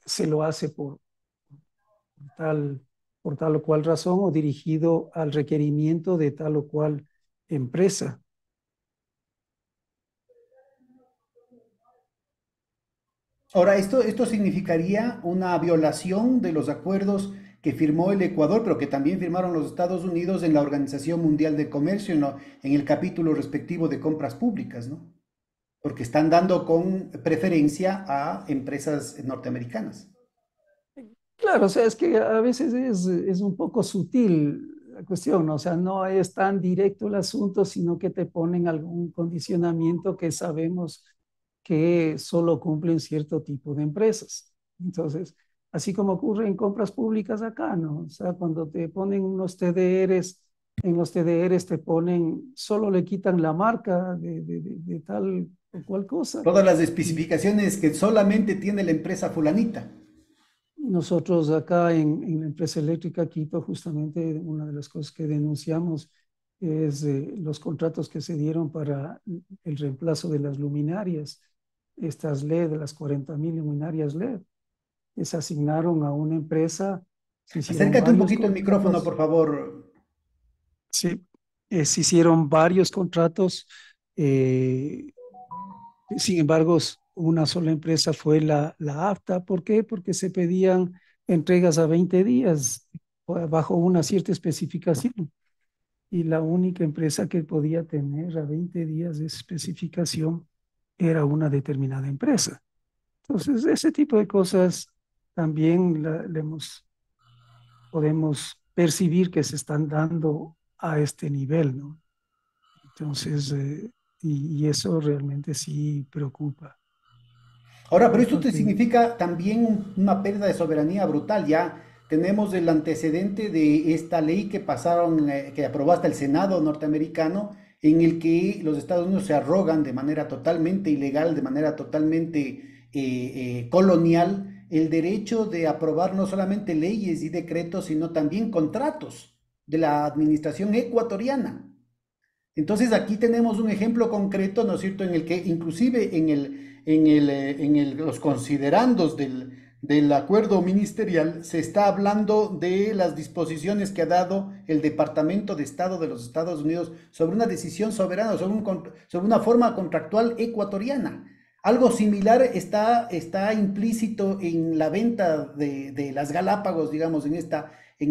se lo hace tal, por tal o cual razón o dirigido al requerimiento de tal o cual empresa. Ahora, esto significaría una violación de los acuerdos que firmó el Ecuador, pero que también firmaron los Estados Unidos en la Organización Mundial de Comercio, en el capítulo respectivo de compras públicas, ¿no? Porque están dando con preferencia a empresas norteamericanas. Claro, o sea, es que a veces es un poco sutil la cuestión, ¿no? O sea, no es tan directo el asunto, sino que te ponen algún condicionamiento que sabemos que solo cumplen cierto tipo de empresas. Entonces, así como ocurre en compras públicas acá, ¿no? O sea, cuando te ponen unos TDRs, en los TDRs te ponen, solo le quitan la marca de tal o cual cosa. Todas las Y especificaciones que solamente tiene la empresa fulanita. nosotros acá en la empresa eléctrica Quito, justamente una de las cosas que denunciamos es los contratos que se dieron para el reemplazo de las luminarias, estas LED, las 40.000 luminarias LED, que se asignaron a una empresa, se hicieron Acércate un varios poquito el micrófono, contratos, por favor. sí, se hicieron varios contratos, eh, sin embargo, una sola empresa fue la apta. ¿Por qué? Porque se pedían entregas a 20 días bajo una cierta especificación. Y la única empresa que podía tener a 20 días de especificación era una determinada empresa. Entonces, ese tipo de cosas también podemos percibir que se están dando a este nivel, ¿no? Entonces, y eso realmente sí preocupa. Ahora, pero esto Preocupa te significa también una pérdida de soberanía brutal. Ya tenemos el antecedente de esta ley que pasaron, que aprobó hasta el Senado norteamericano, en el que los Estados Unidos se arrogan de manera totalmente ilegal, de manera totalmente colonial, el derecho de aprobar no solamente leyes y decretos, sino también contratos de la administración ecuatoriana. Entonces aquí tenemos un ejemplo concreto, ¿no es cierto?, en el que inclusive los considerandos del acuerdo ministerial se está hablando de las disposiciones que ha dado el Departamento de Estado de los Estados Unidos sobre una decisión soberana, sobre una forma contractual ecuatoriana. Algo similar está implícito en la venta de las Galápagos, digamos, en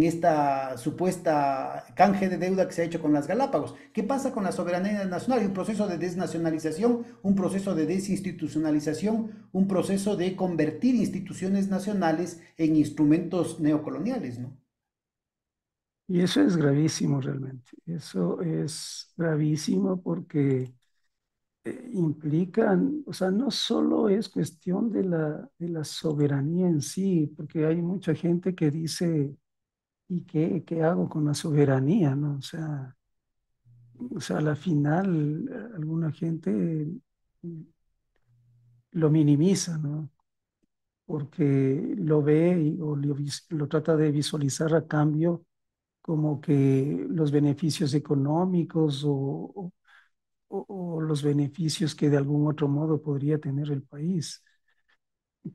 esta supuesta canje de deuda que se ha hecho con las Galápagos. ¿Qué pasa con la soberanía nacional? Hay un proceso de desnacionalización, un proceso de desinstitucionalización, un proceso de convertir instituciones nacionales en instrumentos neocoloniales, ¿no? Y eso es gravísimo realmente. Eso es gravísimo porque implican, o sea, no solo es cuestión de la soberanía en sí, porque hay mucha gente que dice, ¿y qué hago con la soberanía? ¿No? O sea, a la final alguna gente lo minimiza, ¿no? Porque lo ve o lo trata de visualizar a cambio como que los beneficios económicos o los beneficios que de algún otro modo podría tener el país.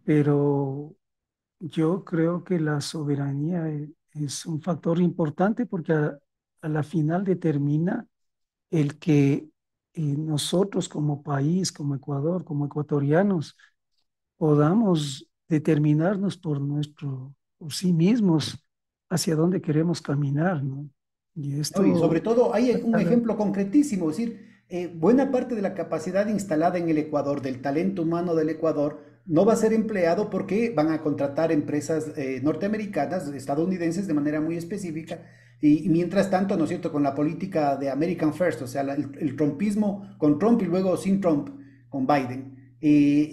Pero yo creo que la soberanía es un factor importante porque a la final determina el que nosotros como país, como Ecuador, como ecuatorianos, podamos determinarnos por sí mismos hacia dónde queremos caminar, ¿no? Y ¿No? Y sobre esto, todo hay un cada- ejemplo concretísimo, es decir, buena parte de la capacidad instalada en el Ecuador, del talento humano del Ecuador, no va a ser empleado porque van a contratar empresas norteamericanas, estadounidenses de manera muy específica, y mientras tanto, ¿no es cierto?, con la política de American First, o sea, el trumpismo con Trump y luego sin Trump, con Biden,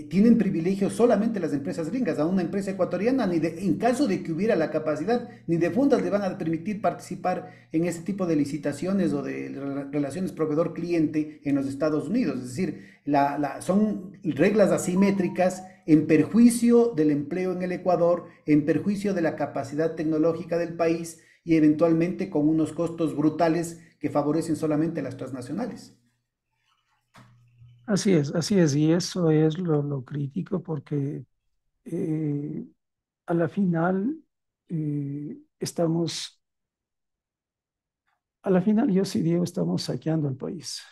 tienen privilegios solamente las empresas gringas. A una empresa ecuatoriana, en caso de que hubiera la capacidad, ni de fundas le van a permitir participar en ese tipo de licitaciones o de relaciones proveedor-cliente en los Estados Unidos. Es decir, son reglas asimétricas en perjuicio del empleo en el Ecuador, en perjuicio de la capacidad tecnológica del país y eventualmente con unos costos brutales que favorecen solamente a las transnacionales. así es, y eso es lo crítico porque eh, a la final estamos, a la final yo sí digo, estamos saqueando el país.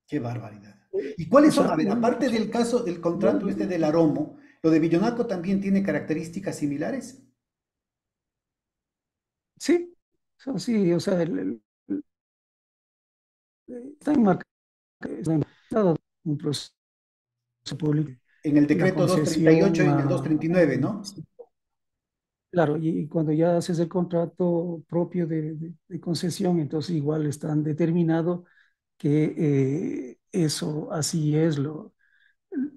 Qué barbaridad. ¿Y O cuáles son? sea, A ver, aparte del caso del contrato este del Aromo, ¿lo de Villonaco también tiene características similares? sí, sí, o sea, está enmarcado, está enmarcado un proceso público, En el la decreto 238 y concesión ocho y en el 239, ¿no? sí, claro, y cuando ya haces el contrato propio de concesión, entonces igual están determinado que eso así es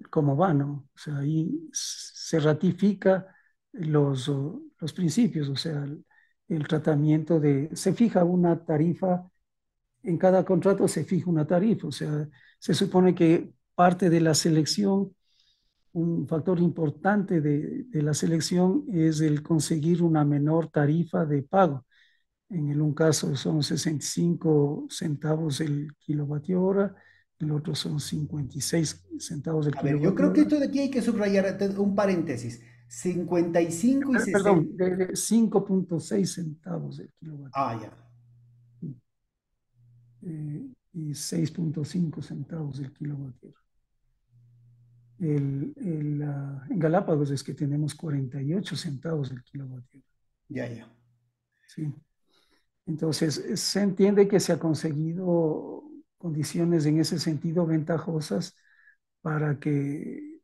como va, ¿no? O sea, ahí se ratifica los principios, o sea, el tratamiento se fija una tarifa, en cada contrato se fija una tarifa, o sea, se supone que parte de la selección un factor importante de la selección es el conseguir una menor tarifa de pago. En un caso son 65 centavos el kilovatio hora, el otro son 56 centavos el A ver, yo kilovatio creo que hora. esto de aquí hay que subrayar un paréntesis. 55 y Perdón, 60. de 5,6 centavos el kilovatio Ah, hora ya. y 6,5 centavos el kilovatio hora. En Galápagos es que tenemos 48 centavos el kilovatio hora. Ya, ya. Sí. Entonces, se entiende que se ha conseguido condiciones en ese sentido ventajosas para que,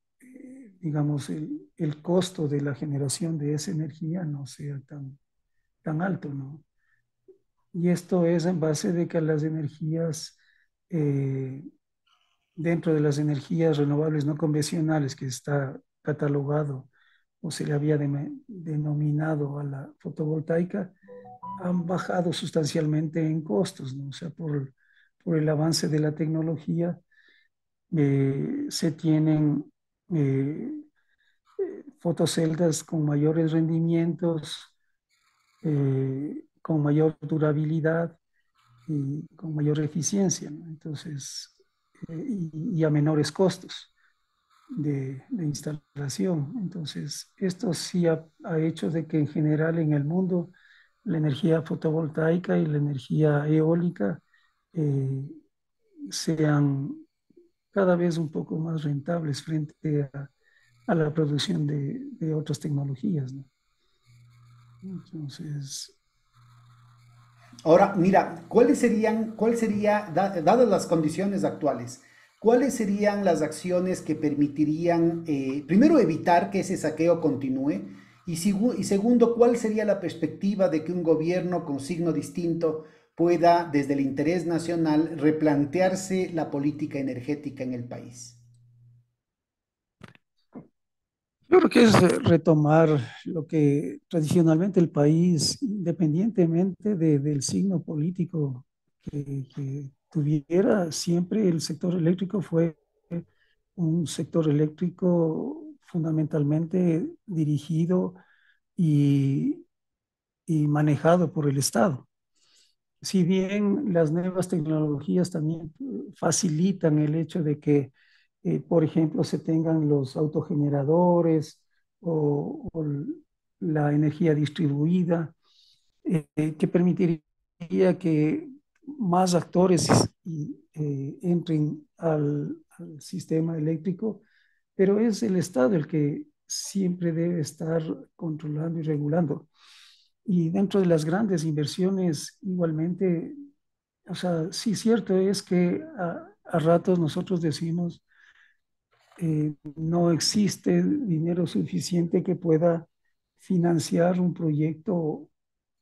digamos, el costo de la generación de esa energía no sea tan alto, ¿no? Y esto es en base de que las energías, eh, dentro de las energías renovables no convencionales que está catalogado o se le había denominado a la fotovoltaica, han bajado sustancialmente en costos, ¿no? O sea, por el avance de la tecnología, se tienen eh, fotoceldas con mayores rendimientos, con mayor durabilidad y con mayor eficiencia, ¿no? Entonces, y a menores costos de instalación. Entonces, esto sí ha hecho de que en general en el mundo la energía fotovoltaica y la energía eólica eh, sean cada vez un poco más rentables frente a la producción de otras tecnologías, ¿no? Entonces, Ahora, mira, cuál sería, dadas las condiciones actuales, cuáles serían las acciones que permitirían, primero, evitar que ese saqueo continúe y segundo, cuál sería la perspectiva de que un gobierno con signo distinto pueda, desde el interés nacional, replantearse la política energética en el país? yo creo que es retomar lo que tradicionalmente el país, independientemente del signo político que tuviera, siempre el sector eléctrico fue un sector eléctrico fundamentalmente dirigido y, y manejado por el Estado. Si bien las nuevas tecnologías también facilitan el hecho de que, por ejemplo, se tengan los autogeneradores o la energía distribuida, que permitiría que más actores entren al sistema eléctrico, pero es el Estado el que siempre debe estar controlando y regulando. Y dentro de las grandes inversiones, igualmente, o sea, sí, cierto es que a ratos nosotros decimos, no existe dinero suficiente que pueda financiar un proyecto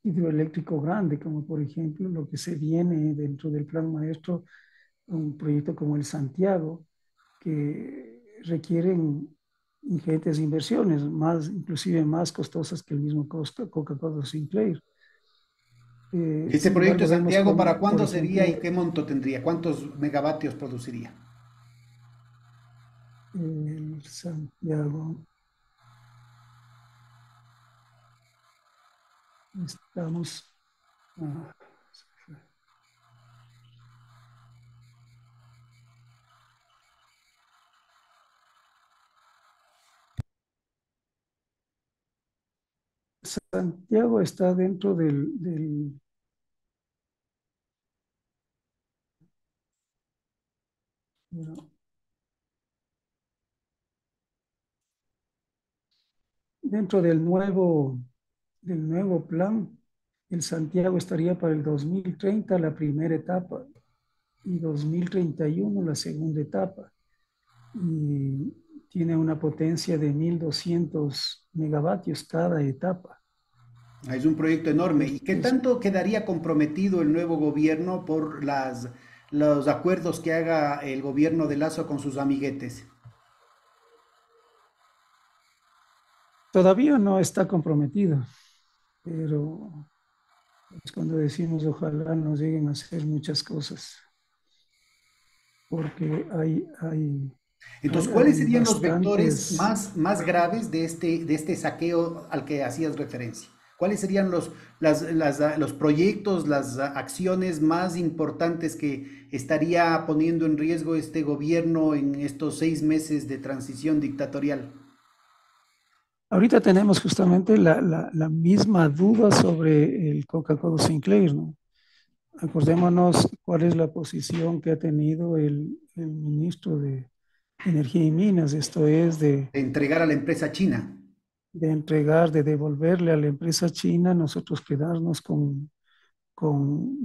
hidroeléctrico grande, como por ejemplo lo que se viene dentro del Plan Maestro, un proyecto como el Santiago, que requieren ingentes inversiones, más, inclusive más costosas que el mismo Coca-Cola Sinclair. Este Sin proyecto embargo, de vemos Santiago, ¿para como, por cuándo sería y ejemplo, qué monto tendría? ¿Cuántos megavatios produciría? el Santiago, estamos... ah, Santiago está dentro bueno, dentro del nuevo plan. El Santiago estaría para el 2030 la primera etapa y 2031 la segunda etapa. Y tiene una potencia de 1.200 megavatios cada etapa. Es un proyecto enorme. ¿Y qué Es, tanto quedaría comprometido el nuevo gobierno por los acuerdos que haga el gobierno de Lazo con sus amiguetes? todavía no está comprometido, pero es cuando decimos ojalá nos lleguen a hacer muchas cosas, porque hay Entonces, ¿cuáles Hay serían los vectores bastantes. más graves de este saqueo al que hacías referencia? ¿Cuáles serían los proyectos, las acciones más importantes que estaría poniendo en riesgo este gobierno en estos 6 meses de transición dictatorial? Ahorita tenemos justamente la misma duda sobre el Coca-Cola Sinclair, ¿no? Acordémonos cuál es la posición que ha tenido el ministro de Energía y Minas, esto es De entregar a la empresa china. de entregar, de devolverle a la empresa china, nosotros quedarnos con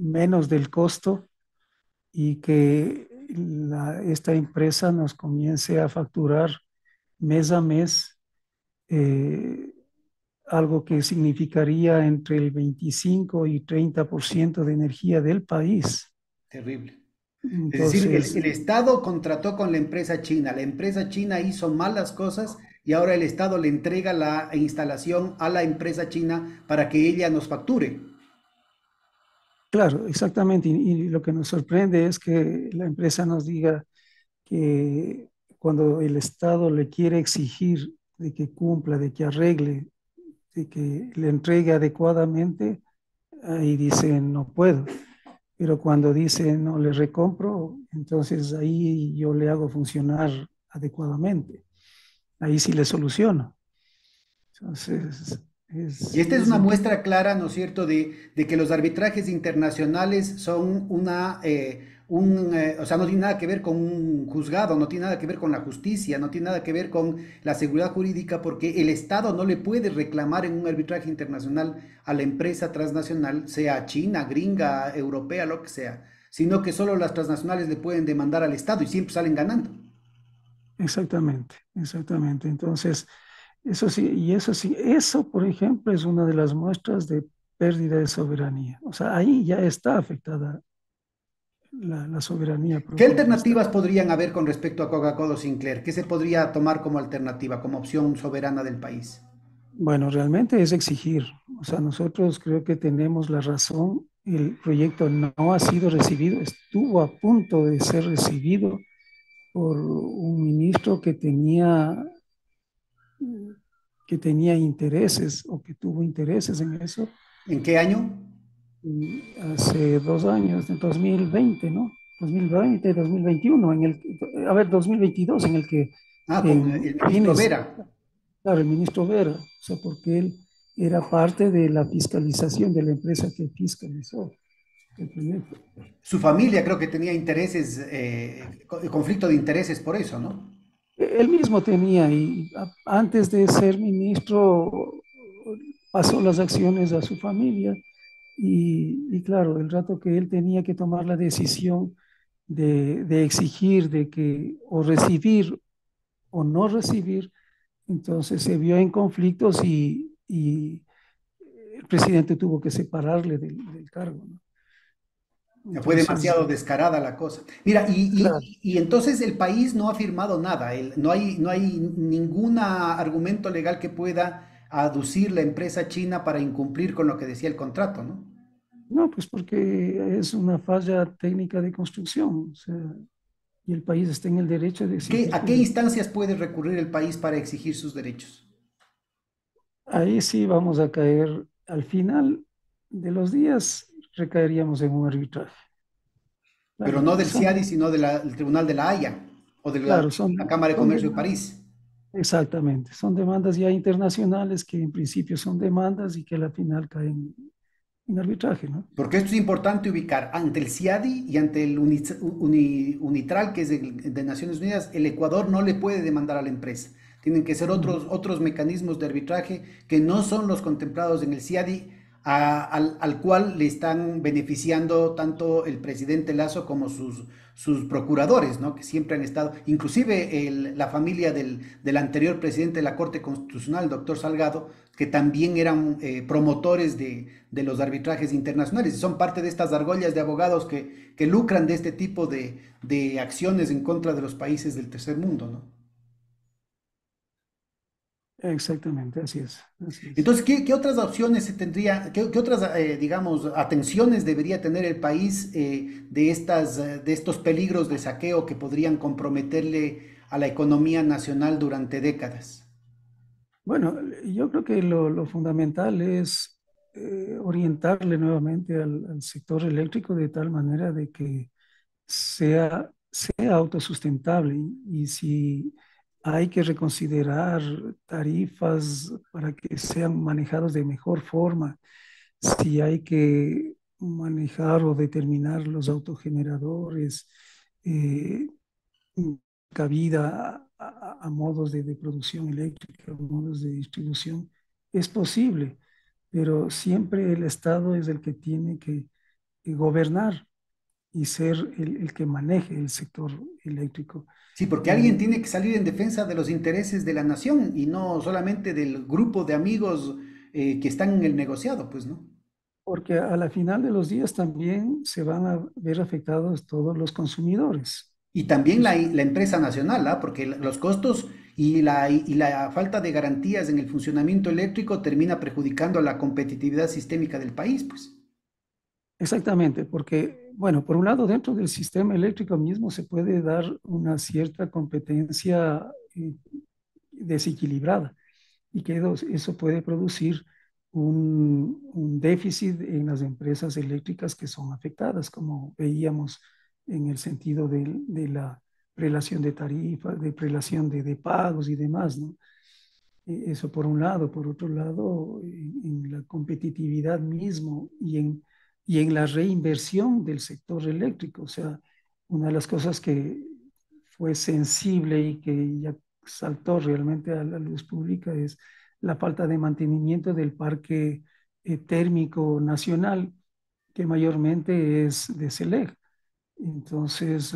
menos del costo y que esta empresa nos comience a facturar mes a mes, eh, algo que significaría entre el 25 y 30% de energía del país. Terrible. Es decir, Entonces, el Estado contrató con la empresa china hizo malas cosas y ahora el Estado le entrega la instalación a la empresa china para que ella nos facture. claro, exactamente. Y lo que nos sorprende es que la empresa nos diga que cuando el Estado le quiere exigir de que cumpla, de que arregle, de que le entregue adecuadamente, ahí dice no puedo. Pero cuando dice no le recompro, entonces ahí yo le hago funcionar adecuadamente. Ahí sí le soluciono. Entonces, Y esta es es una muestra clara, ¿no es cierto?, de que los arbitrajes internacionales son o sea, no tiene nada que ver con un juzgado, no tiene nada que ver con la justicia, no tiene nada que ver con la seguridad jurídica, porque el Estado no le puede reclamar en un arbitraje internacional a la empresa transnacional, sea china, gringa, europea, lo que sea, sino que solo las transnacionales le pueden demandar al Estado y siempre salen ganando. exactamente, exactamente. Entonces, eso sí, y eso sí, eso, por ejemplo, es una de las muestras de pérdida de soberanía. O sea, ahí ya está afectada la soberanía ¿Qué propia del Estado. alternativas podrían haber con respecto a Coca-Cola Sinclair? ¿Qué se podría tomar como alternativa, como opción soberana del país? Bueno, realmente es exigir. O sea, nosotros creo que tenemos la razón. El proyecto no ha sido recibido, estuvo a punto de ser recibido por un ministro que tenía intereses o que tuvo intereses en eso ¿En qué año? hace 2 años, en 2020, ¿no? 2020, 2021, a ver, 2022, en el que Ah, con en el ministro fines, Vera. claro, el ministro Vera, o sea, porque él era parte de la fiscalización de la empresa que fiscalizó el proyecto. Su familia creo que tenía intereses, conflicto de intereses por eso, ¿no? Él mismo tenía, y antes de ser ministro, pasó las acciones a su familia, y claro, el rato que él tenía que tomar la decisión de exigir de que o recibir o no recibir, entonces se vio en conflictos y el presidente tuvo que separarle del cargo, ¿no? Fue Entonces, demasiado descarada la cosa. Mira, claro, y entonces el país no ha firmado nada, no hay ningún argumento legal que pueda aducir la empresa china para incumplir con lo que decía el contrato, ¿no? no, pues porque es una falla técnica de construcción, o sea, y el país está en el derecho de exigir ¿A que qué instancias puede recurrir el país para exigir sus derechos? ahí sí vamos a caer, al final de los días recaeríamos en un arbitraje. Pero Claro, no del CIADI, sino del Tribunal de la Haya o de claro, la Cámara de son Comercio de demandas, París. exactamente, son demandas ya internacionales que en principio son demandas y que a la final caen en arbitraje, ¿no? Porque esto es importante ubicar ante el CIADI y ante el UNITRAL, que es de Naciones Unidas, el Ecuador no le puede demandar a la empresa. Tienen que ser Ujú. otros mecanismos de arbitraje que no son los contemplados en el CIADI, al cual le están beneficiando tanto el presidente Lazo como sus procuradores, ¿no? Que siempre han estado, inclusive la familia del anterior presidente de la Corte Constitucional, el doctor Salgado, que también eran promotores de los arbitrajes internacionales y son parte de estas argollas de abogados que lucran de este tipo de acciones en contra de los países del tercer mundo, ¿no? Exactamente, así es, así es. Entonces, ¿qué otras opciones se tendría, qué otras, digamos, atenciones debería tener el país de estos peligros de saqueo que podrían comprometerle a la economía nacional durante décadas. Bueno, yo creo que lo fundamental es orientarle nuevamente al sector eléctrico de tal manera de que sea autosustentable y si hay que reconsiderar tarifas para que sean manejados de mejor forma, si hay que manejar o determinar los autogeneradores, eh, cabida a modos de producción eléctrica, modos de distribución, es posible, pero siempre el Estado es el que tiene que gobernar y ser el que maneje el sector eléctrico. Sí, porque alguien Y tiene que salir en defensa de los intereses de la nación y no solamente del grupo de amigos que están en el negociado, pues, ¿no? porque a la final de los días también se van a ver afectados todos los consumidores. Y también Los- la empresa nacional, ¿ah? Porque los costos y la falta de garantías en el funcionamiento eléctrico termina perjudicando a la competitividad sistémica del país, pues. Exactamente, porque, bueno, por un lado, dentro del sistema eléctrico mismo se puede dar una cierta competencia desequilibrada y que eso puede producir un déficit en las empresas eléctricas que son afectadas, como veíamos en el sentido de la prelación de tarifas, de prelación de pagos y demás, ¿no? Eso por un lado. Por otro lado, en la competitividad mismo y en la reinversión del sector eléctrico. O sea, una de las cosas que fue sensible y que ya saltó realmente a la luz pública es la falta de mantenimiento del parque térmico nacional, que mayormente es de SELEC. Entonces,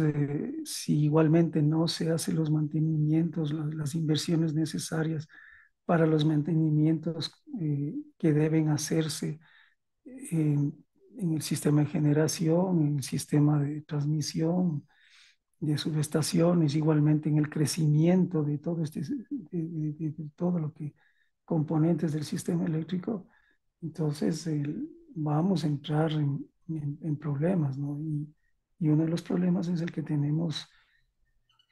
si igualmente no se hacen los mantenimientos, las inversiones necesarias para los mantenimientos que deben hacerse en el sistema de generación, en el sistema de transmisión, de subestaciones, igualmente en el crecimiento de todo de todo lo que componentes del sistema eléctrico, entonces vamos a entrar en problemas, ¿no? Y uno de los problemas es el que tenemos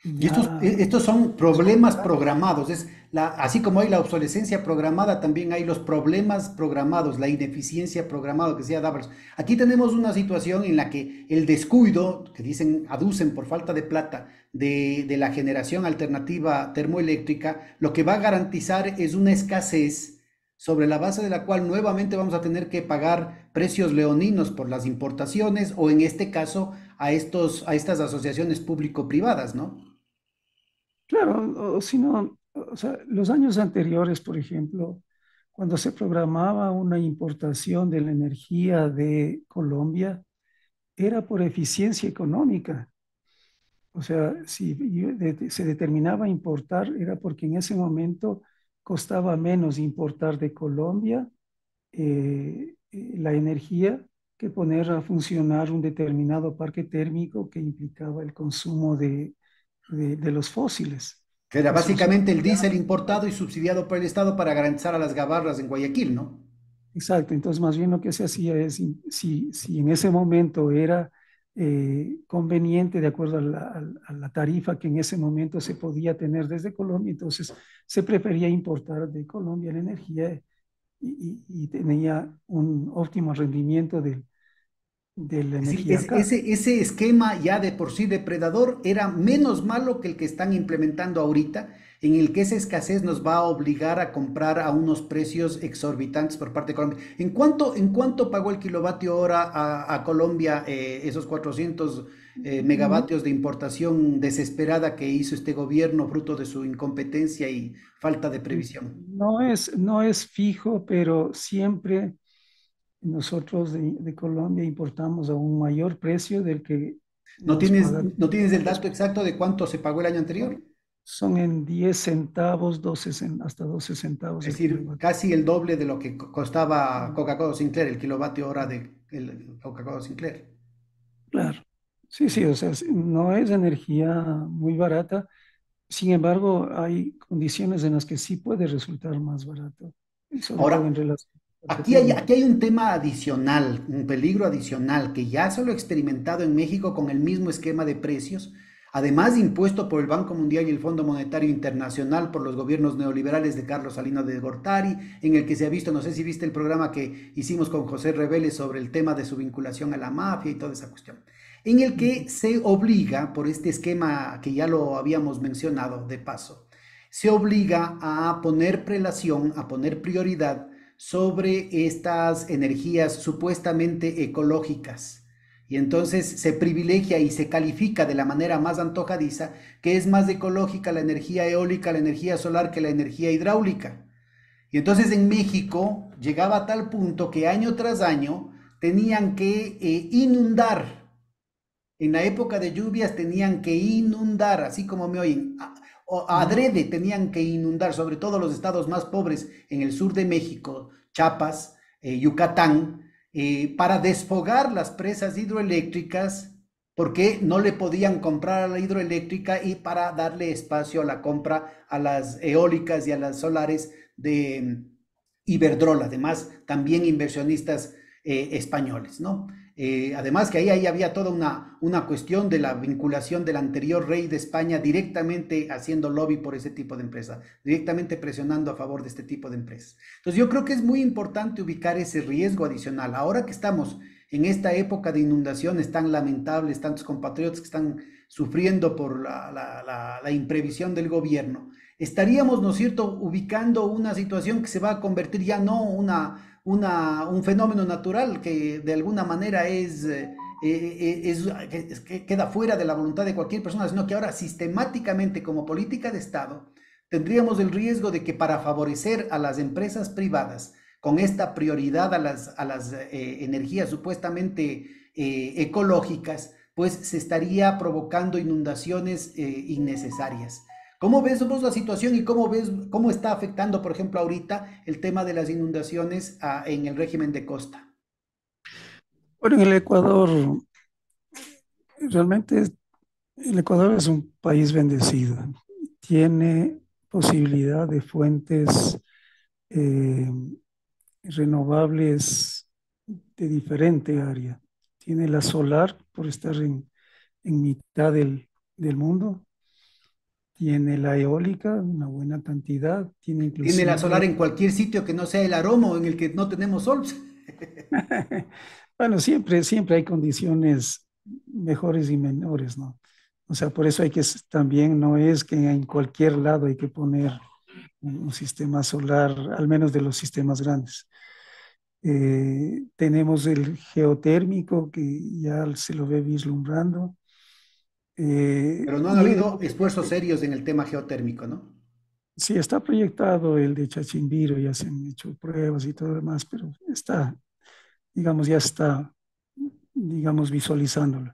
Y ya estos son problemas descontrolado. programados. Así como hay la obsolescencia programada, también hay los problemas programados, la ineficiencia programada que decía Davos. Aquí tenemos una situación en la que el descuido, que dicen, aducen por falta de plata, de la generación alternativa termoeléctrica, lo que va a garantizar es una escasez sobre la base de la cual nuevamente vamos a tener que pagar precios leoninos por las importaciones o en este caso a estas asociaciones público-privadas, ¿no? Claro, o si no, o sea, los años anteriores, por ejemplo, cuando se programaba una importación de la energía de Colombia, era por eficiencia económica. O sea, si se determinaba importar, era porque en ese momento costaba menos importar de Colombia la energía que poner a funcionar un determinado parque térmico que implicaba el consumo de los fósiles. Que era Eso se básicamente el diésel olvidaba. importado y subsidiado por el Estado para garantizar a las gabarras en Guayaquil, ¿no? Exacto, entonces más bien lo que se hacía es, si en ese momento era conveniente de acuerdo a la tarifa que en ese momento se podía tener desde Colombia, entonces se prefería importar de Colombia la energía y tenía un óptimo rendimiento de la Es decir, energía acá. ese esquema ya de por sí depredador era menos malo que el que están implementando ahorita, en el que esa escasez nos va a obligar a comprar a unos precios exorbitantes por parte de Colombia. En cuánto pagó el kilovatio hora a Colombia esos 400 Mm, megavatios de importación desesperada que hizo este gobierno fruto de su incompetencia y falta de previsión? no es fijo, pero siempre nosotros de Colombia importamos a un mayor precio del que nos pagan No tienes el los dato exacto de cuánto se pagó el año anterior? son en 10 centavos, hasta 12 centavos Es el decir, kilovatio. casi el doble de lo que costaba Mm, Coca-Cola Sinclair, el kilovatio hora de el Coca-Cola Sinclair. claro. Sí, sí, o sea, no es energía muy barata. Sin embargo, hay condiciones en las que sí puede resultar más barato, y sobre todo en Ahora, relación al parque térmico. aquí hay un tema adicional, un peligro adicional que ya se lo he experimentado en México con el mismo esquema de precios. además impuesto por el Banco Mundial y el Fondo Monetario Internacional por los gobiernos neoliberales de Carlos Salinas de Gortari, en el que se ha visto, no sé si viste el programa que hicimos con José Reveles sobre el tema de su vinculación a la mafia y toda esa cuestión, en el que se obliga, por este esquema que ya lo habíamos mencionado de paso, se obliga a poner prelación, a poner prioridad sobre estas energías supuestamente ecológicas. Y entonces se privilegia y se califica de la manera más antojadiza que es más ecológica la energía eólica, la energía solar que la energía hidráulica. Y entonces en México llegaba a tal punto que año tras año tenían que inundar. En la época de lluvias tenían que inundar, así como me oyen, Ujú. adrede tenían que inundar, sobre todo los estados más pobres en el sur de México, Chiapas, Yucatán, para desfogar las presas hidroeléctricas, porque no le podían comprar a la hidroeléctrica y para darle espacio a la compra a las eólicas y a las solares de Iberdrola, además también inversionistas españoles, ¿no? Además que ahí había toda una cuestión de la vinculación del anterior rey de España directamente haciendo lobby por ese tipo de empresa, directamente presionando a favor de este tipo de empresas. Entonces yo creo que es muy importante ubicar ese riesgo adicional. Ahora que estamos en esta época de inundaciones tan lamentables, tantos compatriotas que están sufriendo por la imprevisión del gobierno, estaríamos, ¿no es cierto?, ubicando una situación que se va a convertir ya no un fenómeno natural que de alguna manera que queda fuera de la voluntad de cualquier persona, sino que ahora sistemáticamente como política de Estado tendríamos el riesgo de que para favorecer a las empresas privadas con esta prioridad a las energías supuestamente ecológicas, pues se estaría provocando inundaciones innecesarias. ¿Cómo ves vos la situación y cómo ves cómo está afectando, por ejemplo, ahorita el tema de las inundaciones en el régimen de costa? Bueno, en el Ecuador, realmente el Ecuador es un país bendecido. Tiene posibilidad de fuentes eh, renovables de diferente área. Tiene la solar por estar en mitad del mundo. Tiene la eólica, una buena cantidad. Tiene Tiene la solar inclusive, en cualquier sitio que no sea el Aromo en el que no tenemos sol. bueno, siempre hay condiciones mejores y menores, ¿no? O sea, por eso hay que también, no es que en cualquier lado hay que poner un sistema solar, al menos de los sistemas grandes. Tenemos el geotérmico que ya se lo ve vislumbrando. Pero no han Y habido esfuerzos obviamente, serios en el tema geotérmico, ¿no? sí está proyectado el de Chachimbiro, ya se han hecho pruebas y todo lo demás, pero está, digamos, ya está, digamos, visualizándolo.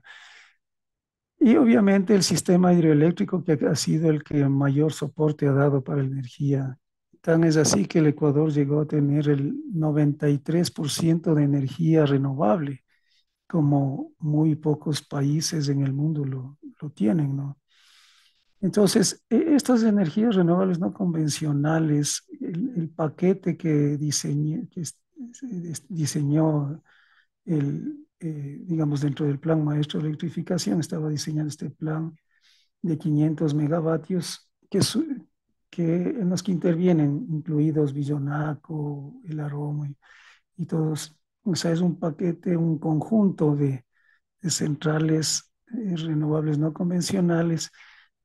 Y obviamente el sistema hidroeléctrico que ha sido el que mayor soporte ha dado para la energía. Tan es así que el Ecuador llegó a tener el 93% de energía renovable, como muy pocos países en el mundo lo tienen, ¿no? Entonces, estas energías renovables no convencionales, el paquete diseñó digamos, dentro del plan maestro de electrificación, estaba diseñando este plan de 500 megavatios en los que intervienen, incluidos Villonaco, El Aroma y todos. O sea, es un paquete, un conjunto de centrales renovables no convencionales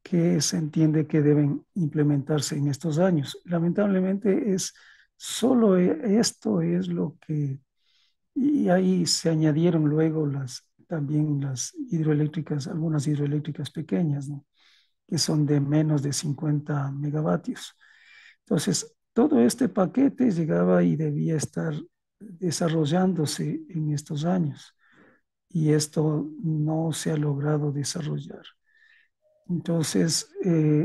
que se entiende que deben implementarse en estos años. Lamentablemente es solo esto es lo que, y ahí se añadieron luego también las hidroeléctricas, algunas hidroeléctricas pequeñas, ¿no?, que son de menos de 50 megavatios. Entonces, todo este paquete llegaba y debía estar desarrollándose en estos años y esto no se ha logrado desarrollar. Entonces,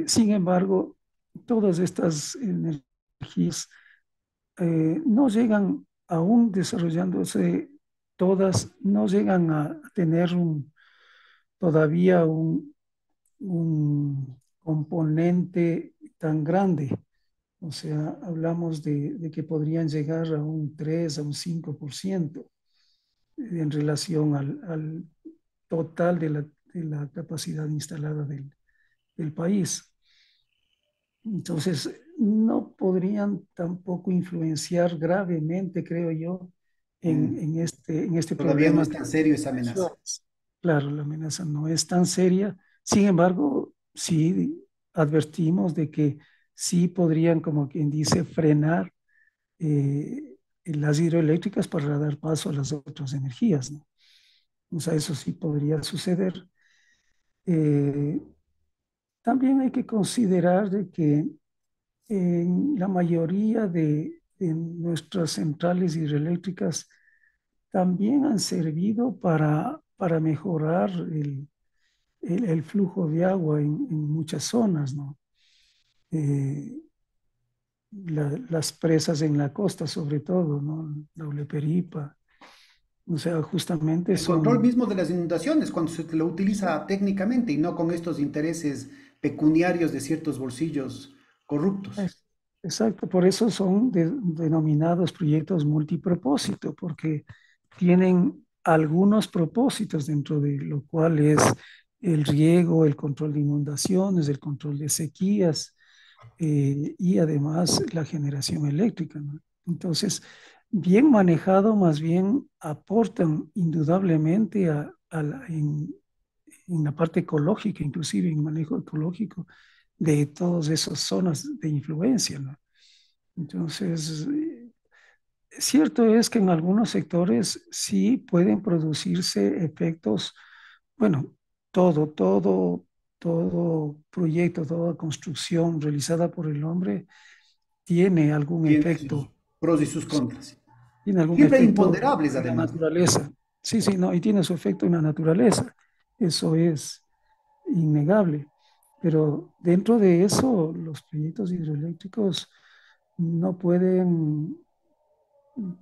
sin embargo, todas estas energías no llegan, aún desarrollándose todas, no llegan a tener todavía un componente tan grande. O sea, hablamos de que podrían llegar a un 3 a un 5% en relación al total de la capacidad instalada del país. Entonces, no podrían tampoco influenciar gravemente, creo yo, Mm. en este Todavía no problema es que tan serio esa amenaza. mencionas. Claro, la amenaza no es tan seria. Sin embargo, sí advertimos de que sí podrían, como quien dice, frenar las hidroeléctricas para dar paso a las otras energías, ¿no? O sea, eso sí podría suceder. Eh, También hay que considerar de que en la mayoría de nuestras centrales hidroeléctricas también han servido para mejorar el flujo de agua en muchas zonas, ¿no? Eh, las presas en la costa, sobre todo, ¿no? La Uleperipa, o sea, justamente El control son... mismo de las inundaciones, cuando se lo utiliza técnicamente y no con estos intereses pecuniarios de ciertos bolsillos corruptos. Es- Exacto, por eso son denominados proyectos multipropósito, porque tienen algunos propósitos dentro de lo cual es el riego, el control de inundaciones, el control de sequías y además la generación eléctrica, ¿no? Entonces, bien manejado, más bien aportan indudablemente en la parte ecológica, inclusive en manejo ecológico de todas esas zonas de influencia, ¿no? Entonces, cierto es que en algunos sectores sí pueden producirse efectos, bueno, todo proyecto, toda construcción realizada por el hombre tiene algún Tiene sus efecto, pros y sus contras. tiene algún Siempre efecto imponderables, en la además. naturaleza. Sí, sí, no, y tiene su efecto en la naturaleza. Eso es innegable. Pero dentro de eso, los proyectos hidroeléctricos no pueden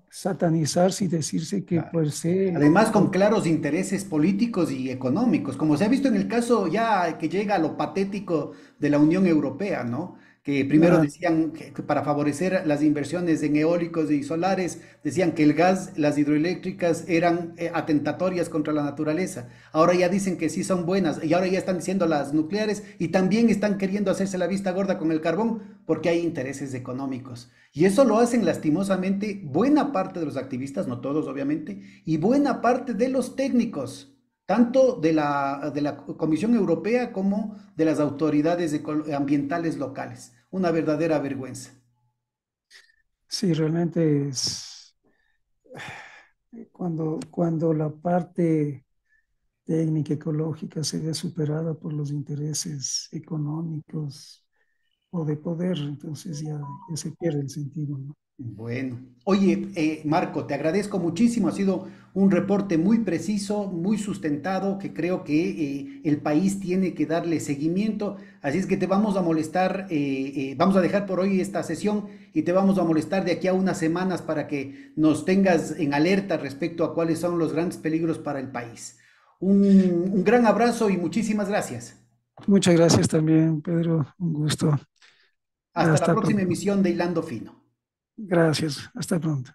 satanizarse y decirse que Claro. por se Además, con claros intereses políticos y económicos, como se ha visto en el caso ya que llega a lo patético de la Unión Europea, ¿no? Que primero claro, decían que para favorecer las inversiones en eólicos y solares, decían que el gas, las hidroeléctricas eran atentatorias contra la naturaleza. Ahora ya dicen que sí son buenas y ahora ya están diciendo las nucleares y también están queriendo hacerse la vista gorda con el carbón porque hay intereses económicos. Y eso lo hacen lastimosamente buena parte de los activistas, no todos obviamente, y buena parte de los técnicos, tanto de la Comisión Europea como de las autoridades ambientales locales. Una verdadera vergüenza. sí, realmente es cuando la parte técnica ecológica se ve superada por los intereses económicos o de poder, entonces ya se pierde el sentido, ¿no? Bueno, oye, Marco, te agradezco muchísimo. Ha sido un reporte muy preciso, muy sustentado, que creo que el país tiene que darle seguimiento. Así es que te vamos a molestar, vamos a dejar por hoy esta sesión y te vamos a molestar de aquí a unas semanas para que nos tengas en alerta respecto a cuáles son los grandes peligros para el país. Un gran abrazo y muchísimas gracias. Muchas gracias también, Pedro. Un gusto. Hasta la Hasta próxima pronto. emisión de Hilando Fino. Gracias. Hasta pronto.